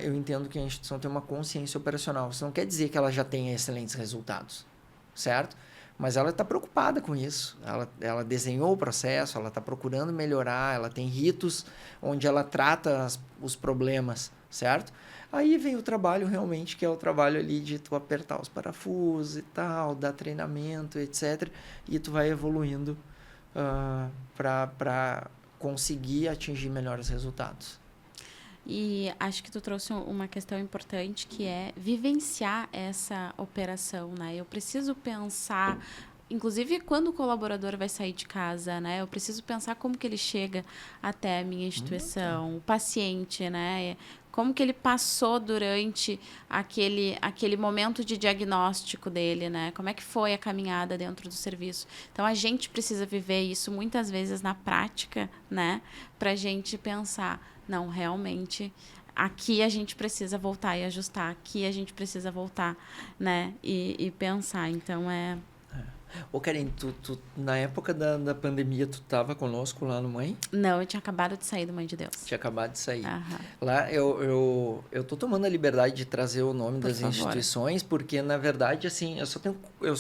S2: eu entendo que a instituição tem uma consciência operacional. Isso não quer dizer que ela já tenha excelentes resultados, certo? Mas ela está preocupada com isso. Ela desenhou o processo, ela está procurando melhorar, ela tem ritos onde ela trata os problemas, certo? Aí vem o trabalho realmente, que é o trabalho ali de tu apertar os parafusos e tal, dar treinamento, etc. E tu vai evoluindo para conseguir atingir melhores resultados.
S1: E acho que tu trouxe uma questão importante, que é vivenciar essa operação, né? Eu preciso pensar, inclusive quando o colaborador vai sair de casa, né? Eu preciso pensar como que ele chega até a minha instituição, o paciente, né? Como que ele passou durante aquele momento de diagnóstico dele, né? Como é que foi a caminhada dentro do serviço. Então, a gente precisa viver isso muitas vezes na prática, né? Pra gente pensar, não, realmente, aqui a gente precisa voltar e ajustar, aqui a gente precisa voltar, né? E pensar. Então,
S2: Ô, Karine, tu na época da pandemia, tu estava conosco lá no Mãe?
S1: Não, eu tinha acabado de sair do Mãe de Deus.
S2: Tinha acabado de sair.
S1: Aham.
S2: Lá eu tô tomando a liberdade de trazer o nome
S1: Por
S2: das
S1: favor.
S2: instituições, porque, na verdade, assim, eu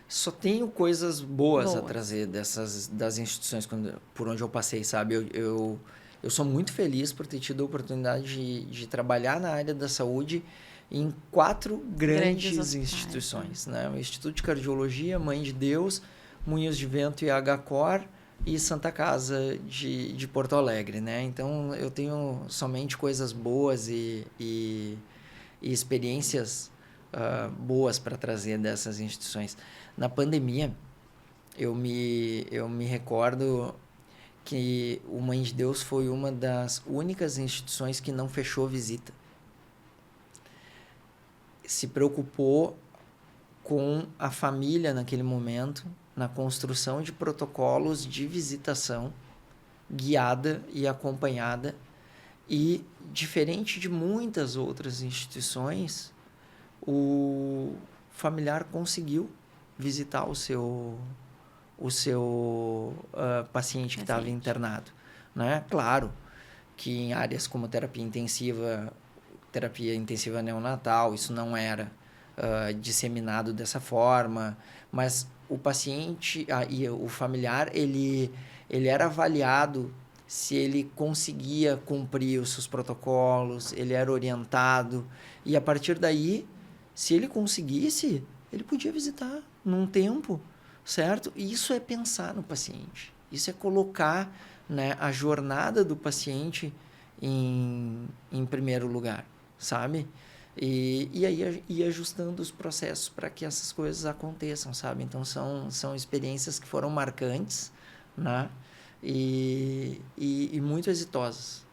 S2: só tenho coisas boas a trazer das instituições por onde eu passei, sabe? Eu sou muito feliz por ter tido a oportunidade de trabalhar na área da saúde em 4 grandes instituições, né? O Instituto de Cardiologia, Mãe de Deus, Moinhos de Vento e HCor, e Santa Casa de Porto Alegre, né? Então, eu tenho somente coisas boas e experiências boas para trazer dessas instituições. Na pandemia, eu me recordo que o Mãe de Deus foi uma das únicas instituições que não fechou visita. Se preocupou com a família naquele momento, na construção de protocolos de visitação guiada e acompanhada, e diferente de muitas outras instituições, o familiar conseguiu visitar o seu paciente que estava internado, né? Claro que em áreas como terapia intensiva neonatal, isso não era disseminado dessa forma, mas o paciente e o familiar, ele era avaliado se ele conseguia cumprir os seus protocolos, ele era orientado, e a partir daí, se ele conseguisse, ele podia visitar num tempo, certo? E isso é pensar no paciente, isso é colocar, né, a jornada do paciente em primeiro lugar, sabe? E aí ir ajustando os processos para que essas coisas aconteçam, sabe? Então, são experiências que foram marcantes, né? E muito exitosas.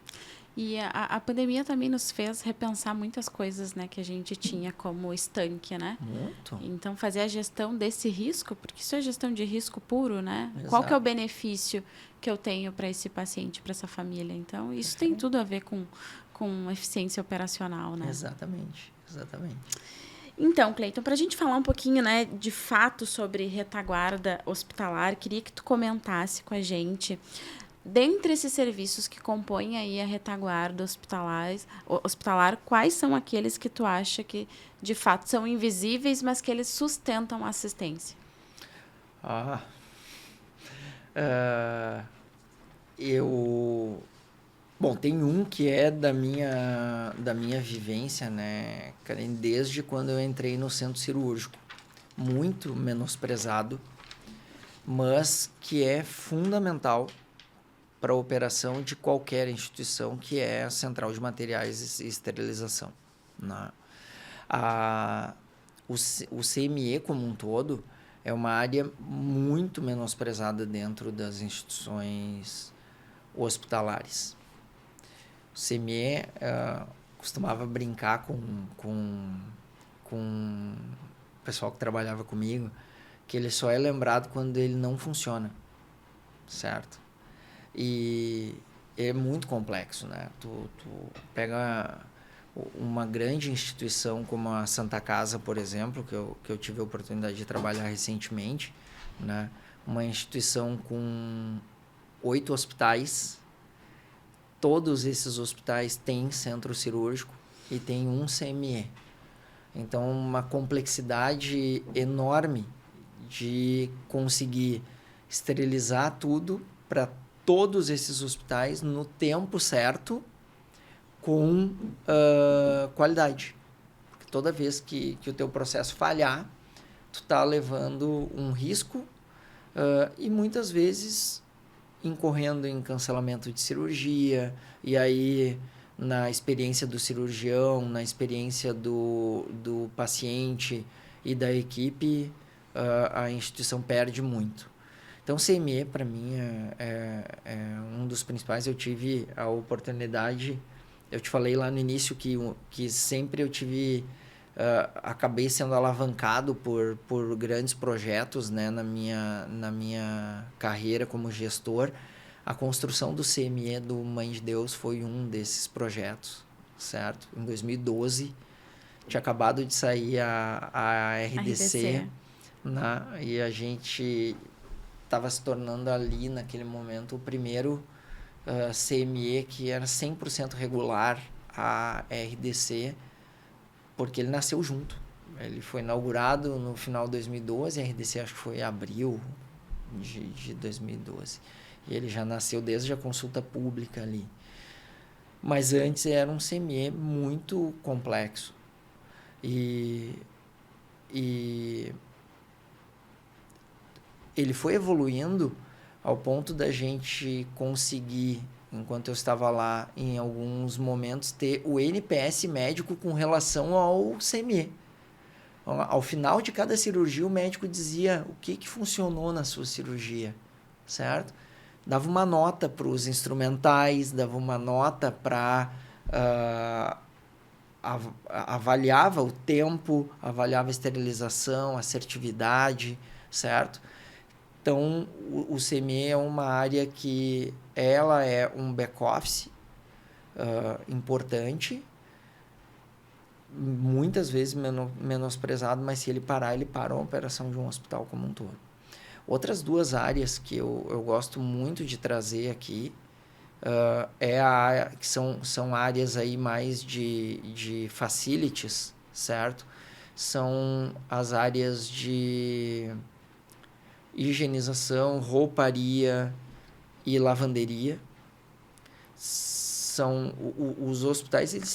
S1: E a pandemia também nos fez repensar muitas coisas, né, que a gente tinha como estanque, né?
S2: Muito.
S1: Então, fazer a gestão desse risco, porque isso é gestão de risco puro, né?
S2: Exato.
S1: Qual que é o benefício que eu tenho para esse paciente, para essa família? Então, isso tem tudo a ver com eficiência operacional, né?
S2: Exatamente.
S1: Então, Cleiton, para a gente falar um pouquinho, né, de fato sobre retaguarda hospitalar, queria que tu comentasse com a gente, dentre esses serviços que compõem aí a retaguarda hospitalar, quais são aqueles que tu acha que, de fato, são invisíveis, mas que eles sustentam a assistência?
S2: Bom, tem um que é da minha vivência, né, Karen, desde quando eu entrei no centro cirúrgico. Muito menosprezado, mas que é fundamental para a operação de qualquer instituição, que é a Central de Materiais e Esterilização, né? O CME como um todo é uma área muito menosprezada dentro das instituições hospitalares. O CME costumava brincar com o pessoal que trabalhava comigo, que ele só é lembrado quando ele não funciona, certo? E é muito complexo, né? Tu pega uma grande instituição como a Santa Casa, por exemplo, que eu tive a oportunidade de trabalhar recentemente, né? Uma instituição com 8 hospitais. Todos esses hospitais têm centro cirúrgico e tem um CME. Então, uma complexidade enorme de conseguir esterilizar tudo para todos esses hospitais no tempo certo, com qualidade. Porque toda vez que o teu processo falhar, tu tá levando um risco e muitas vezes incorrendo em cancelamento de cirurgia, e aí na experiência do cirurgião, na experiência do paciente e da equipe, a instituição perde muito. Então, o CME, para mim, é um dos principais. Eu tive a oportunidade, eu te falei lá no início que sempre eu tive, acabei sendo alavancado por grandes projetos, né, na minha carreira como gestor. A construção do CME do Mãe de Deus foi um desses projetos, certo? Em 2012, tinha acabado de sair a RDC. Né? E a gente estava se tornando ali, naquele momento, o primeiro CME que era 100% regular a RDC, porque ele nasceu junto. Ele foi inaugurado no final de 2012, a RDC acho que foi em abril de 2012. E ele já nasceu desde a consulta pública ali. Mas antes era um CME muito complexo. E ele foi evoluindo ao ponto da gente conseguir, enquanto eu estava lá, em alguns momentos, ter o NPS médico com relação ao CME. Ao final de cada cirurgia, o médico dizia o que funcionou na sua cirurgia, certo? Dava uma nota para os instrumentais, dava uma nota para... avaliava o tempo, avaliava a esterilização, a assertividade, certo? Então, o CME é uma área que ela é um back-office importante, muitas vezes menosprezado, mas se ele parar, ele para a operação de um hospital como um todo. Outras duas áreas que eu gosto muito de trazer aqui que são áreas aí mais de facilities, certo? São as áreas de higienização, rouparia e lavanderia. Os hospitais, eles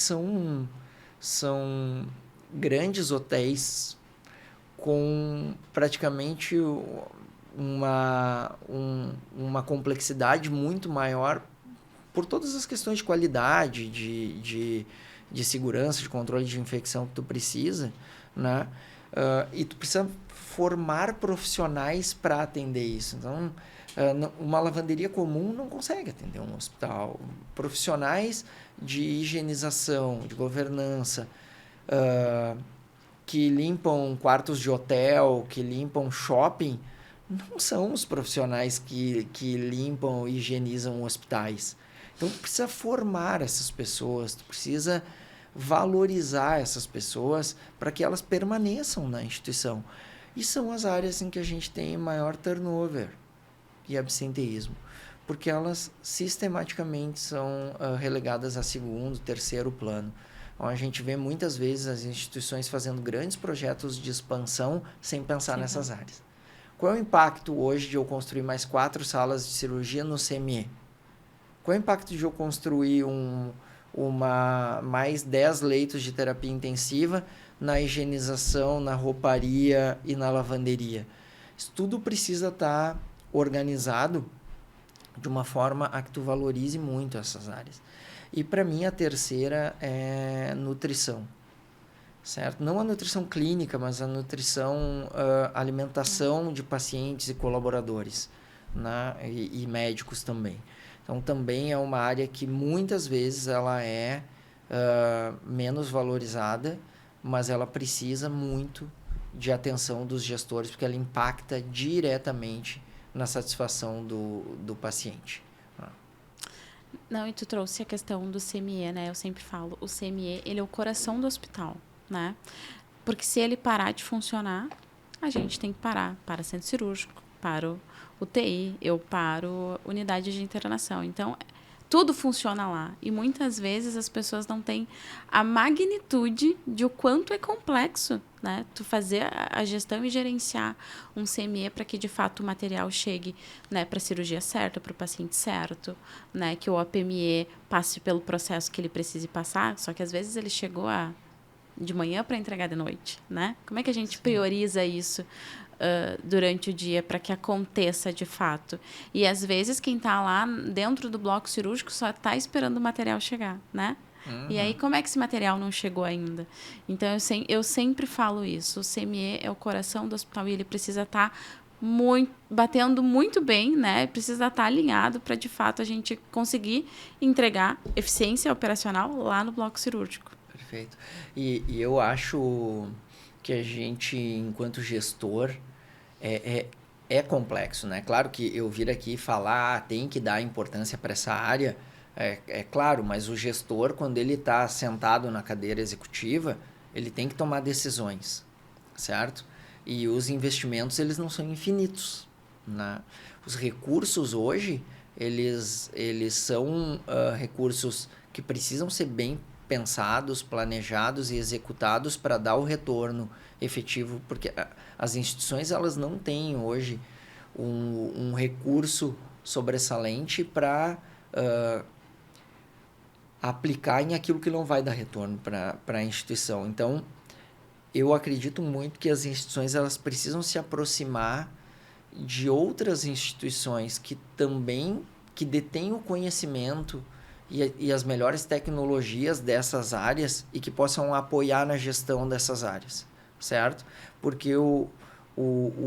S2: são grandes hotéis com praticamente uma complexidade muito maior por todas as questões de qualidade, de segurança, de controle de infecção que tu precisa, né? E tu precisa formar profissionais para atender isso. Então, uma lavanderia comum não consegue atender um hospital. Profissionais de higienização, de governança, que limpam quartos de hotel, que limpam shopping, não são os profissionais que limpam e higienizam hospitais. Então, tu precisa formar essas pessoas, tu precisa valorizar essas pessoas para que elas permaneçam na instituição. E são as áreas em que a gente tem maior turnover e absenteísmo, porque elas sistematicamente são relegadas a segundo, terceiro plano. Então, a gente vê muitas vezes as instituições fazendo grandes projetos de expansão sem pensar nessas áreas. Qual é o impacto hoje de eu construir mais 4 salas de cirurgia no CME? Qual é o impacto de eu construir mais 10 leitos de terapia intensiva na higienização, na rouparia e na lavanderia? Isso tudo precisa estar organizado de uma forma a que tu valorize muito essas áreas. E para mim a terceira é nutrição, certo? Não a nutrição clínica, mas a nutrição, alimentação de pacientes e colaboradores, né? E médicos também. Então, também é uma área que muitas vezes ela é menos valorizada, mas ela precisa muito de atenção dos gestores, porque ela impacta diretamente na satisfação do paciente.
S1: Não, e tu trouxe a questão do CME, né? Eu sempre falo, o CME, ele é o coração do hospital, né? Porque se ele parar de funcionar, a gente tem que parar para centro cirúrgico, para o UTI, eu paro unidade de internação. Então, tudo funciona lá. E muitas vezes as pessoas não têm a magnitude de o quanto é complexo, né? Tu fazer a gestão e gerenciar um CME para que, de fato, o material chegue, né, para a cirurgia certa, para o paciente certo, né? Que o OPME passe pelo processo que ele precise passar, só que às vezes ele chegou de manhã para entregar de noite, né? Como é que a gente prioriza isso durante o dia para que aconteça de fato? E às vezes quem está lá dentro do bloco cirúrgico só está esperando o material chegar, né? Uhum. E aí como é que esse material não chegou ainda? Então eu sempre falo isso, o CME é o coração do hospital e ele precisa estar batendo muito bem, né? Precisa estar alinhado para de fato a gente conseguir entregar eficiência operacional lá no bloco cirúrgico.
S2: Perfeito. E eu acho que a gente, enquanto gestor, é complexo, né? Claro que eu vir aqui falar, tem que dar importância para essa área, é claro, mas o gestor, quando ele está sentado na cadeira executiva, ele tem que tomar decisões, certo? E os investimentos, eles não são infinitos, né? Os recursos hoje, eles são recursos que precisam ser bem pensados, planejados e executados para dar o retorno efetivo, porque as instituições elas não têm hoje um recurso sobressalente para aplicar em aquilo que não vai dar retorno para a instituição. Então, eu acredito muito que as instituições elas precisam se aproximar de outras instituições que também que detêm o conhecimento e as melhores tecnologias dessas áreas e que possam apoiar na gestão dessas áreas, certo? Porque o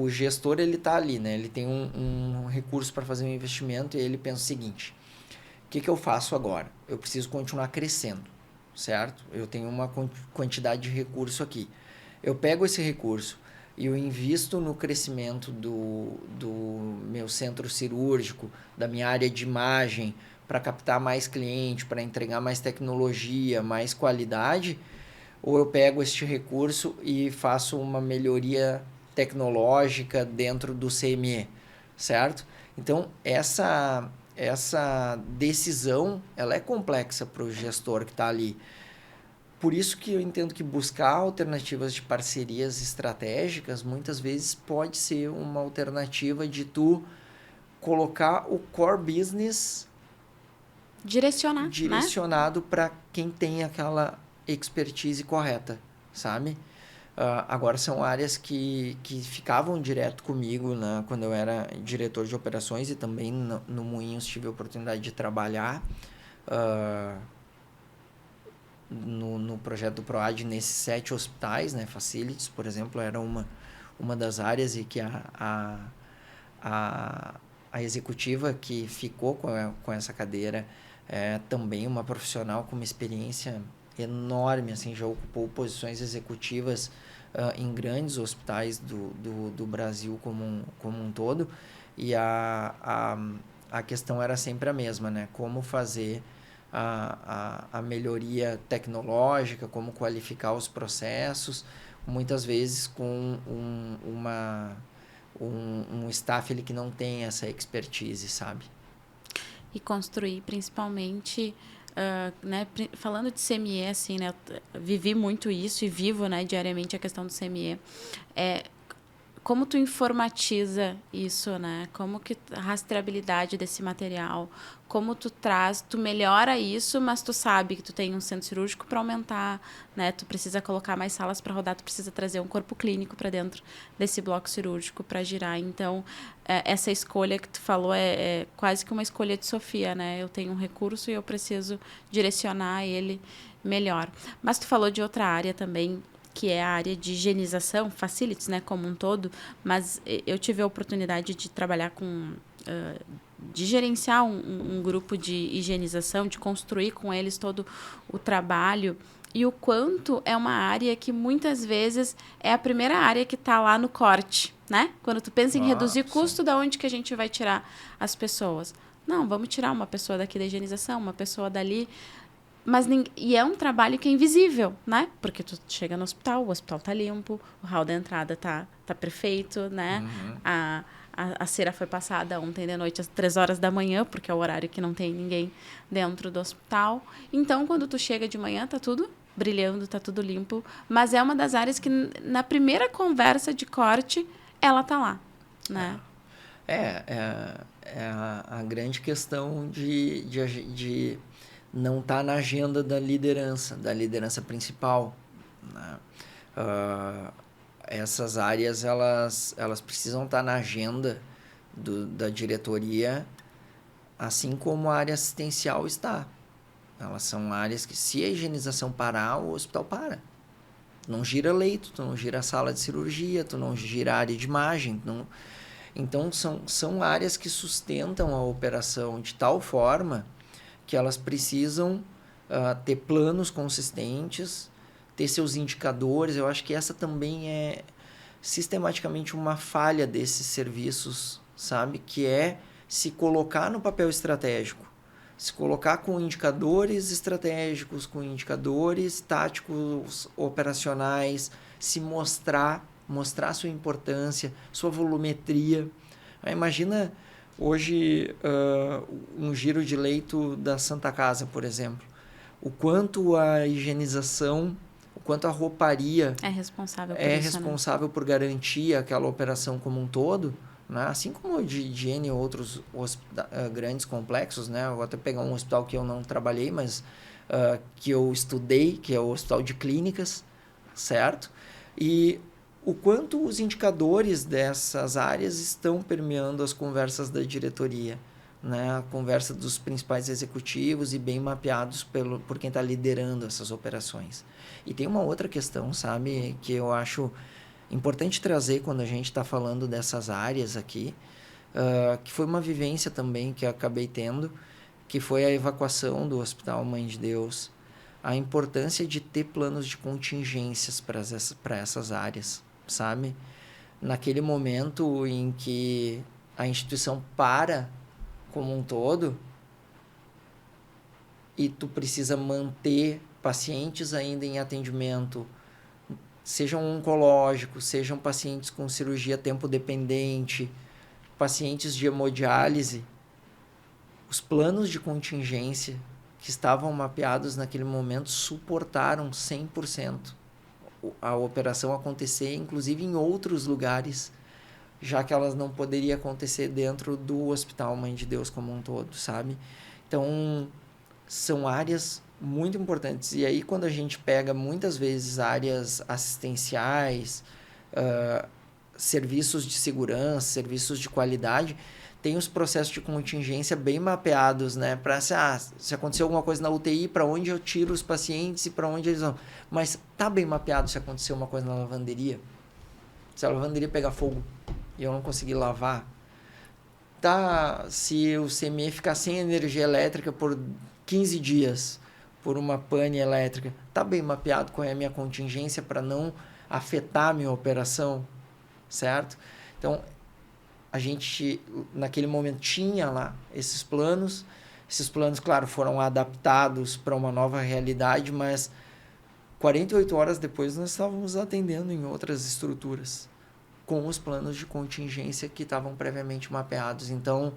S2: gestor, ele está ali, né? Ele tem um recurso para fazer um investimento e ele pensa o seguinte: o que eu faço agora? Eu preciso continuar crescendo, certo? Eu tenho uma quantidade de recurso aqui. Eu pego esse recurso e eu invisto no crescimento do meu centro cirúrgico, da minha área de imagem, para captar mais cliente, para entregar mais tecnologia, mais qualidade, ou eu pego este recurso e faço uma melhoria tecnológica dentro do CME, certo? Então, essa decisão, ela é complexa para o gestor que está ali. Por isso que eu entendo que buscar alternativas de parcerias estratégicas muitas vezes pode ser uma alternativa de tu colocar o core business
S1: Direcionar, né?
S2: direcionado para quem tem aquela expertise correta, sabe? Agora são áreas que ficavam direto comigo, né, quando eu era diretor de operações e também no Moinhos tive a oportunidade de trabalhar no projeto do PROAD nesses 7 hospitais, né, facilities, por exemplo, era uma das áreas e que a executiva que ficou com essa cadeira é também uma profissional com uma experiência enorme, assim, já ocupou posições executivas em grandes hospitais do Brasil como um todo, e a questão era sempre a mesma, né? Como fazer a melhoria tecnológica, como qualificar os processos, muitas vezes com um staff ele que não tem essa expertise, sabe?
S1: E construir principalmente, né, falando de CME, assim, né, eu vivi muito isso e vivo, né, diariamente a questão do CME, como tu informatiza isso, né? Como que a rastreabilidade desse material, como tu melhora isso, mas tu sabe que tu tem um centro cirúrgico para aumentar, né? Tu precisa colocar mais salas para rodar, tu precisa trazer um corpo clínico para dentro desse bloco cirúrgico para girar. Então, essa escolha que tu falou é quase que uma escolha de Sofia, né? Eu tenho um recurso e eu preciso direcionar ele melhor. Mas tu falou de outra área também, que é a área de higienização, facilities, né, como um todo, mas eu tive a oportunidade de trabalhar de gerenciar um grupo de higienização, de construir com eles todo o trabalho, e o quanto é uma área que muitas vezes é a primeira área que está lá no corte, né? Quando tu pensa em reduzir custo, da onde que a gente vai tirar as pessoas? Não, vamos tirar uma pessoa daqui da higienização, uma pessoa dali. Mas e é um trabalho que é invisível, né? Porque tu chega no hospital, o hospital tá limpo, o hall da entrada tá perfeito, né?
S2: Uhum.
S1: A cera foi passada ontem de noite às 3 horas da manhã, porque é o horário que não tem ninguém dentro do hospital. Então, quando tu chega de manhã, tá tudo brilhando, tá tudo limpo. Mas é uma das áreas que, na primeira conversa de corte, ela tá lá, né?
S2: A grande questão de não estar na agenda da liderança principal, né? Essas áreas, elas precisam estar na agenda da diretoria, assim como a área assistencial está. Elas são áreas que, se a higienização parar, o hospital para. Não gira leito, tu não gira sala de cirurgia, tu não gira área de imagem. Então, são áreas que sustentam a operação de tal forma que elas precisam ter planos consistentes, ter seus indicadores. Eu acho que essa também é sistematicamente uma falha desses serviços, sabe? Que é se colocar no papel estratégico, se colocar com indicadores estratégicos, com indicadores táticos, operacionais, se mostrar sua importância, sua volumetria. Imagina hoje um giro de leito da Santa Casa, por exemplo. O quanto a higienização, o quanto a rouparia
S1: é responsável
S2: por garantir aquela operação como um todo, né? Assim como de N outros grandes complexos, né? Eu vou até pegar um hospital que eu não trabalhei, mas que eu estudei, que é o Hospital de Clínicas, certo? E o quanto os indicadores dessas áreas estão permeando as conversas da diretoria, né? A conversa dos principais executivos e bem mapeados por quem está liderando essas operações. E tem uma outra questão, sabe, que eu acho importante trazer quando a gente está falando dessas áreas aqui, que foi uma vivência também que eu acabei tendo, que foi a evacuação do Hospital Mãe de Deus, a importância de ter planos de contingências para essas áreas, sabe? Naquele momento em que a instituição para como um todo e tu precisa manter pacientes ainda em atendimento, sejam oncológicos, sejam pacientes com cirurgia tempo-dependente, pacientes de hemodiálise, os planos de contingência que estavam mapeados naquele momento suportaram 100% a operação acontecer, inclusive em outros lugares, já que elas não poderia acontecer dentro do Hospital Mãe de Deus como um todo, sabe? Então, são áreas muito importantes. E aí, quando a gente pega, muitas vezes, áreas assistenciais, serviços de segurança, serviços de qualidade, tem os processos de contingência bem mapeados, né? Para se acontecer alguma coisa na UTI, para onde eu tiro os pacientes e para onde eles vão. Mas tá bem mapeado se acontecer uma coisa na lavanderia. Se a lavanderia pegar fogo e eu não conseguir lavar. Tá, se o CME ficar sem energia elétrica por 15 dias, por uma pane elétrica, tá bem mapeado qual é a minha contingência para não afetar a minha operação, certo? Então, a gente, naquele momento, tinha lá esses planos. Esses planos, claro, foram adaptados para uma nova realidade, mas 48 horas depois nós estávamos atendendo em outras estruturas, com os planos de contingência que estavam previamente mapeados. Então,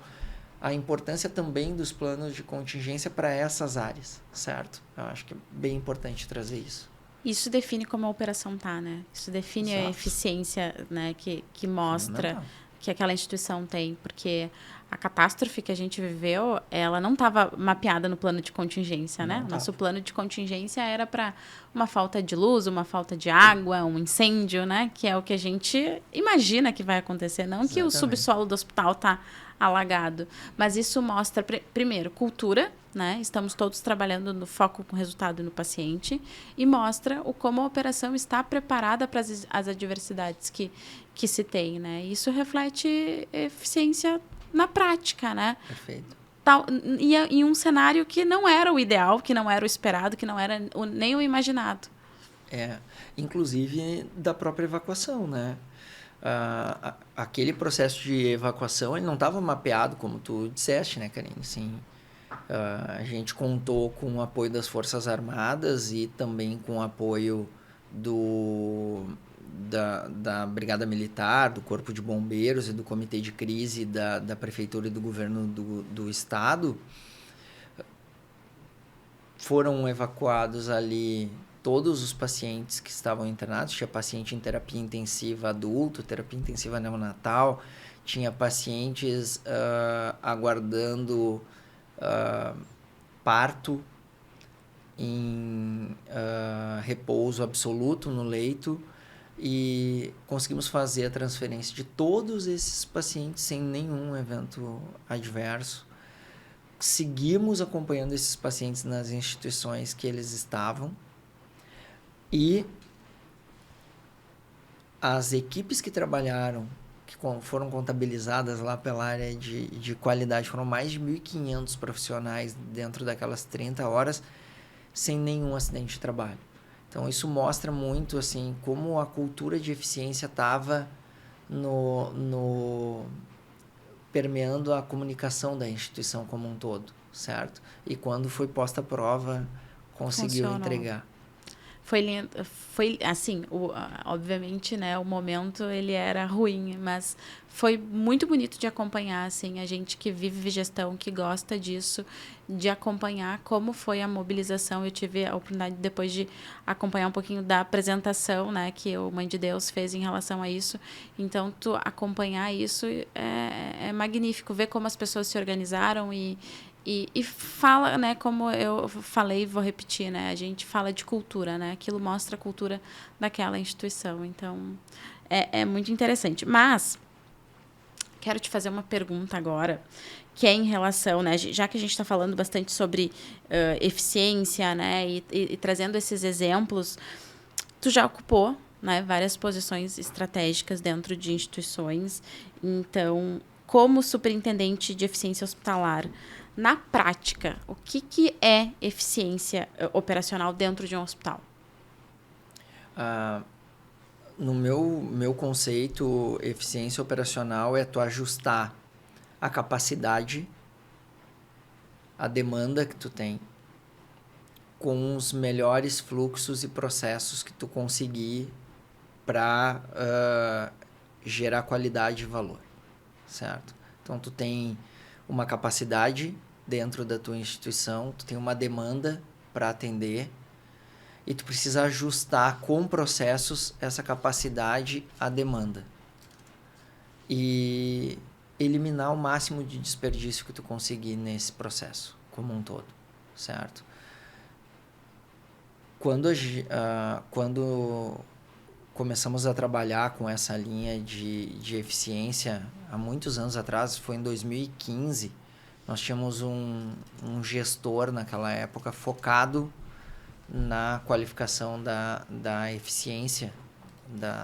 S2: a importância também dos planos de contingência para essas áreas, certo? Eu acho que é bem importante trazer isso.
S1: Isso define como a operação está, né? Isso define a eficiência, né, que mostra que aquela instituição tem, porque a catástrofe que a gente viveu, ela não estava mapeada no plano de contingência, né? Nosso plano de contingência era para uma falta de luz, uma falta de água, um incêndio, né? Que é o que a gente imagina que vai acontecer, não que o subsolo do hospital está alagado. Mas isso mostra, primeiro, cultura, né? Estamos todos trabalhando no foco com resultado no paciente, e mostra como a operação está preparada para as adversidades que se tem, né? Isso reflete eficiência na prática, né?
S2: Perfeito.
S1: E em um cenário que não era o ideal, que não era o esperado, que não era nem o imaginado.
S2: Inclusive da própria evacuação, né? Aquele processo de evacuação, ele não estava mapeado, como tu disseste, né, Karine? Assim, a gente contou com o apoio das Forças Armadas e também com o apoio da Brigada Militar, do Corpo de Bombeiros e do Comitê de Crise da Prefeitura e do Governo do Estado. Foram evacuados ali todos os pacientes que estavam internados. Tinha paciente em terapia intensiva adulto, terapia intensiva neonatal, tinha pacientes aguardando parto em repouso absoluto no leito, e conseguimos fazer a transferência de todos esses pacientes sem nenhum evento adverso. Seguimos acompanhando esses pacientes nas instituições que eles estavam, e as equipes que trabalharam, que foram contabilizadas lá pela área de qualidade, foram mais de 1.500 profissionais dentro daquelas 30 horas, sem nenhum acidente de trabalho. Então, isso mostra muito, assim, como a cultura de eficiência estava permeando a comunicação da instituição como um todo, certo? E quando foi posta à prova, conseguiu entregar.
S1: Foi assim, obviamente, né, o momento ele era ruim, mas foi muito bonito de acompanhar, assim, a gente que vive gestão, que gosta disso, de acompanhar como foi a mobilização. Eu tive a oportunidade depois de acompanhar um pouquinho da apresentação, né, que o Mãe de Deus fez em relação a isso. Então, tu acompanhar isso é magnífico, ver como as pessoas se organizaram e E fala, né, como eu falei, vou repetir, né, a gente fala de cultura, né, aquilo mostra a cultura daquela instituição, então é muito interessante. Mas quero te fazer uma pergunta agora, que é em relação, né, já que a gente está falando bastante sobre eficiência, né, e trazendo esses exemplos, tu já ocupou, né, várias posições estratégicas dentro de instituições, então, como superintendente de eficiência hospitalar, na prática, o que é eficiência operacional dentro de um hospital?
S2: No meu conceito, eficiência operacional é tu ajustar a capacidade, a demanda que tu tem, com os melhores fluxos e processos que tu conseguir para gerar qualidade e valor, certo? Então, tu tem uma capacidade dentro da tua instituição, tu tem uma demanda para atender e tu precisa ajustar com processos essa capacidade à demanda e eliminar o máximo de desperdício que tu conseguir nesse processo como um todo, certo? Quando começamos a trabalhar com essa linha de eficiência, há muitos anos atrás, foi em 2015, nós tínhamos um gestor naquela época focado na qualificação da eficiência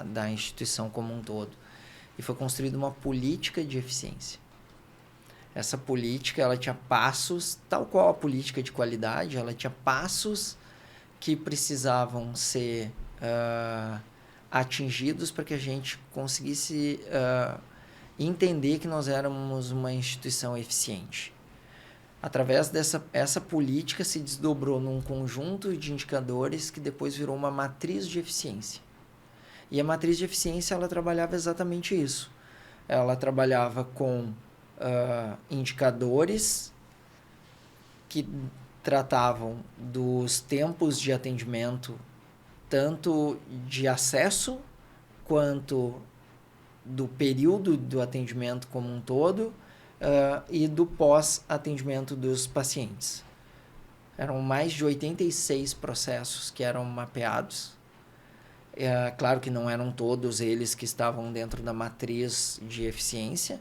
S2: da instituição como um todo. E foi construída uma política de eficiência. Essa política, ela tinha passos, tal qual a política de qualidade, ela tinha passos que precisavam ser atingidos para que a gente conseguisse entender que nós éramos uma instituição eficiente. Através essa política se desdobrou num conjunto de indicadores que depois virou uma matriz de eficiência. E a matriz de eficiência, ela trabalhava exatamente isso. Ela trabalhava com indicadores que tratavam dos tempos de atendimento, tanto de acesso quanto do período do atendimento como um todo, e do pós-atendimento dos pacientes. Eram mais de 86 processos que eram mapeados. Claro que não eram todos eles que estavam dentro da matriz de eficiência,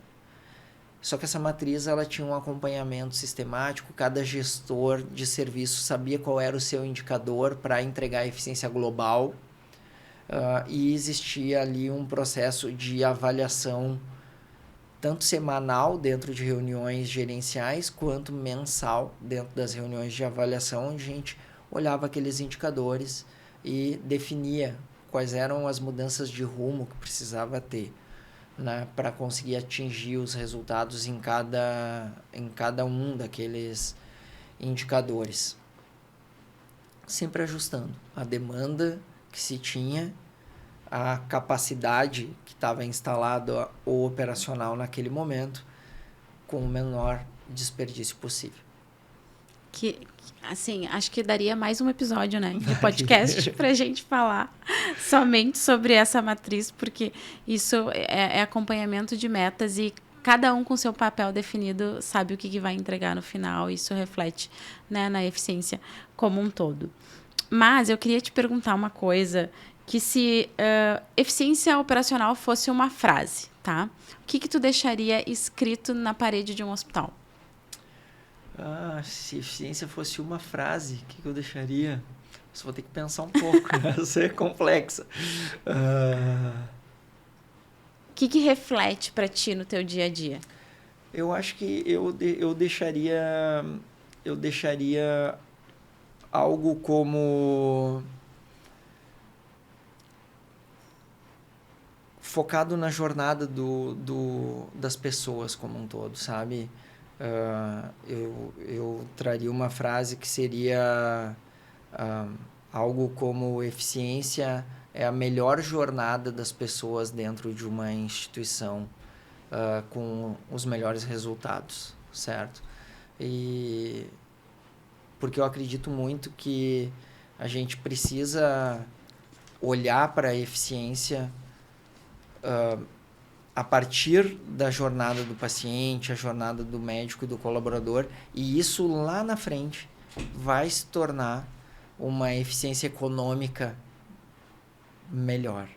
S2: só que essa matriz ela tinha um acompanhamento sistemático, cada gestor de serviço sabia qual era o seu indicador para entregar a eficiência global, e existia ali um processo de avaliação tanto semanal dentro de reuniões gerenciais, quanto mensal dentro das reuniões de avaliação, onde a gente olhava aqueles indicadores e definia quais eram as mudanças de rumo que precisava ter, né, para conseguir atingir os resultados em cada um daqueles indicadores. Sempre ajustando a demanda que se tinha, a capacidade que estava instalada ou operacional naquele momento, com o menor desperdício possível.
S1: Assim, acho que daria mais um episódio, né, de podcast para a gente falar somente sobre essa matriz, porque isso é acompanhamento de metas e cada um com seu papel definido sabe o que vai entregar no final. Isso reflete, né, na eficiência como um todo. Mas eu queria te perguntar uma coisa, que se eficiência operacional fosse uma frase, tá? O que tu deixaria escrito na parede de um hospital?
S2: Se eficiência fosse uma frase, o que eu deixaria? Só vou ter que pensar um pouco, né? Isso é complexa.
S1: O que reflete para ti no teu dia a dia?
S2: Eu acho que eu deixaria algo como focado na jornada das pessoas como um todo, sabe? Eu traria uma frase que seria algo como: eficiência é a melhor jornada das pessoas dentro de uma instituição, com os melhores resultados, certo? E porque eu acredito muito que a gente precisa olhar para a eficiência a partir da jornada do paciente, a jornada do médico e do colaborador, e isso lá na frente vai se tornar uma eficiência econômica melhor.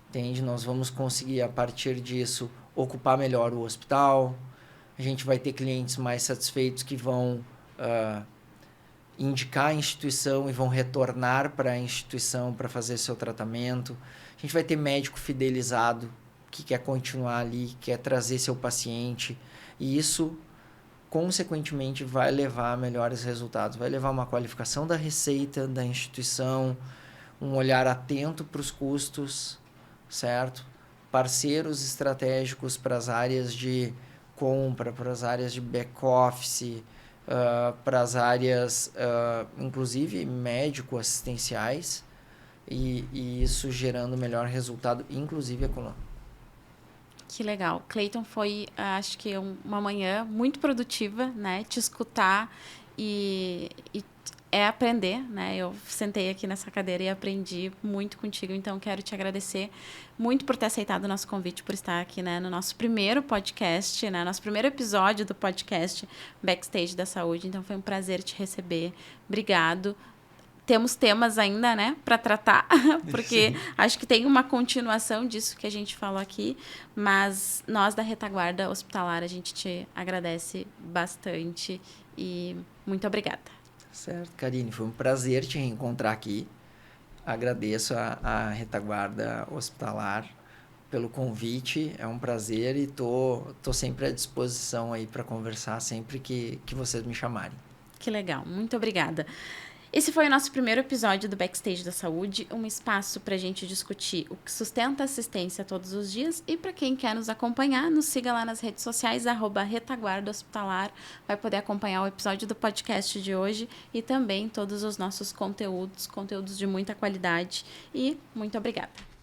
S2: Entende? Nós vamos conseguir, a partir disso, ocupar melhor o hospital, a gente vai ter clientes mais satisfeitos que vão indicar a instituição e vão retornar para a instituição para fazer seu tratamento. A gente vai ter médico fidelizado que quer continuar ali, quer trazer seu paciente. E isso, consequentemente, vai levar a melhores resultados. Vai levar uma qualificação da receita da instituição, um olhar atento para os custos, certo? Parceiros estratégicos para as áreas de compra, para as áreas de back-office, para as áreas, inclusive, médico-assistenciais, e isso gerando melhor resultado, inclusive econômico.
S1: Que legal. Cleiton, foi, acho que uma manhã muito produtiva, né? Te escutar e aprender, né? Eu sentei aqui nessa cadeira e aprendi muito contigo, então quero te agradecer muito por ter aceitado o nosso convite, por estar aqui, né, no nosso primeiro podcast, né, nosso primeiro episódio do podcast Backstage da Saúde. Então foi um prazer te receber. Obrigado. Temos temas ainda, né, para tratar, porque acho que tem uma continuação disso que a gente falou aqui, mas nós da Retaguarda Hospitalar, a gente te agradece bastante e muito obrigada.
S2: Certo, Karine, foi um prazer te reencontrar aqui. Agradeço a Retaguarda Hospitalar pelo convite, é um prazer e tô sempre à disposição aí para conversar sempre que vocês me chamarem.
S1: Que legal, muito obrigada. Esse foi o nosso primeiro episódio do Backstage da Saúde, um espaço para a gente discutir o que sustenta a assistência todos os dias. E para quem quer nos acompanhar, nos siga lá nas redes sociais, @Retaguarda Hospitalar. Vai poder acompanhar o episódio do podcast de hoje e também todos os nossos conteúdos de muita qualidade. E muito obrigada.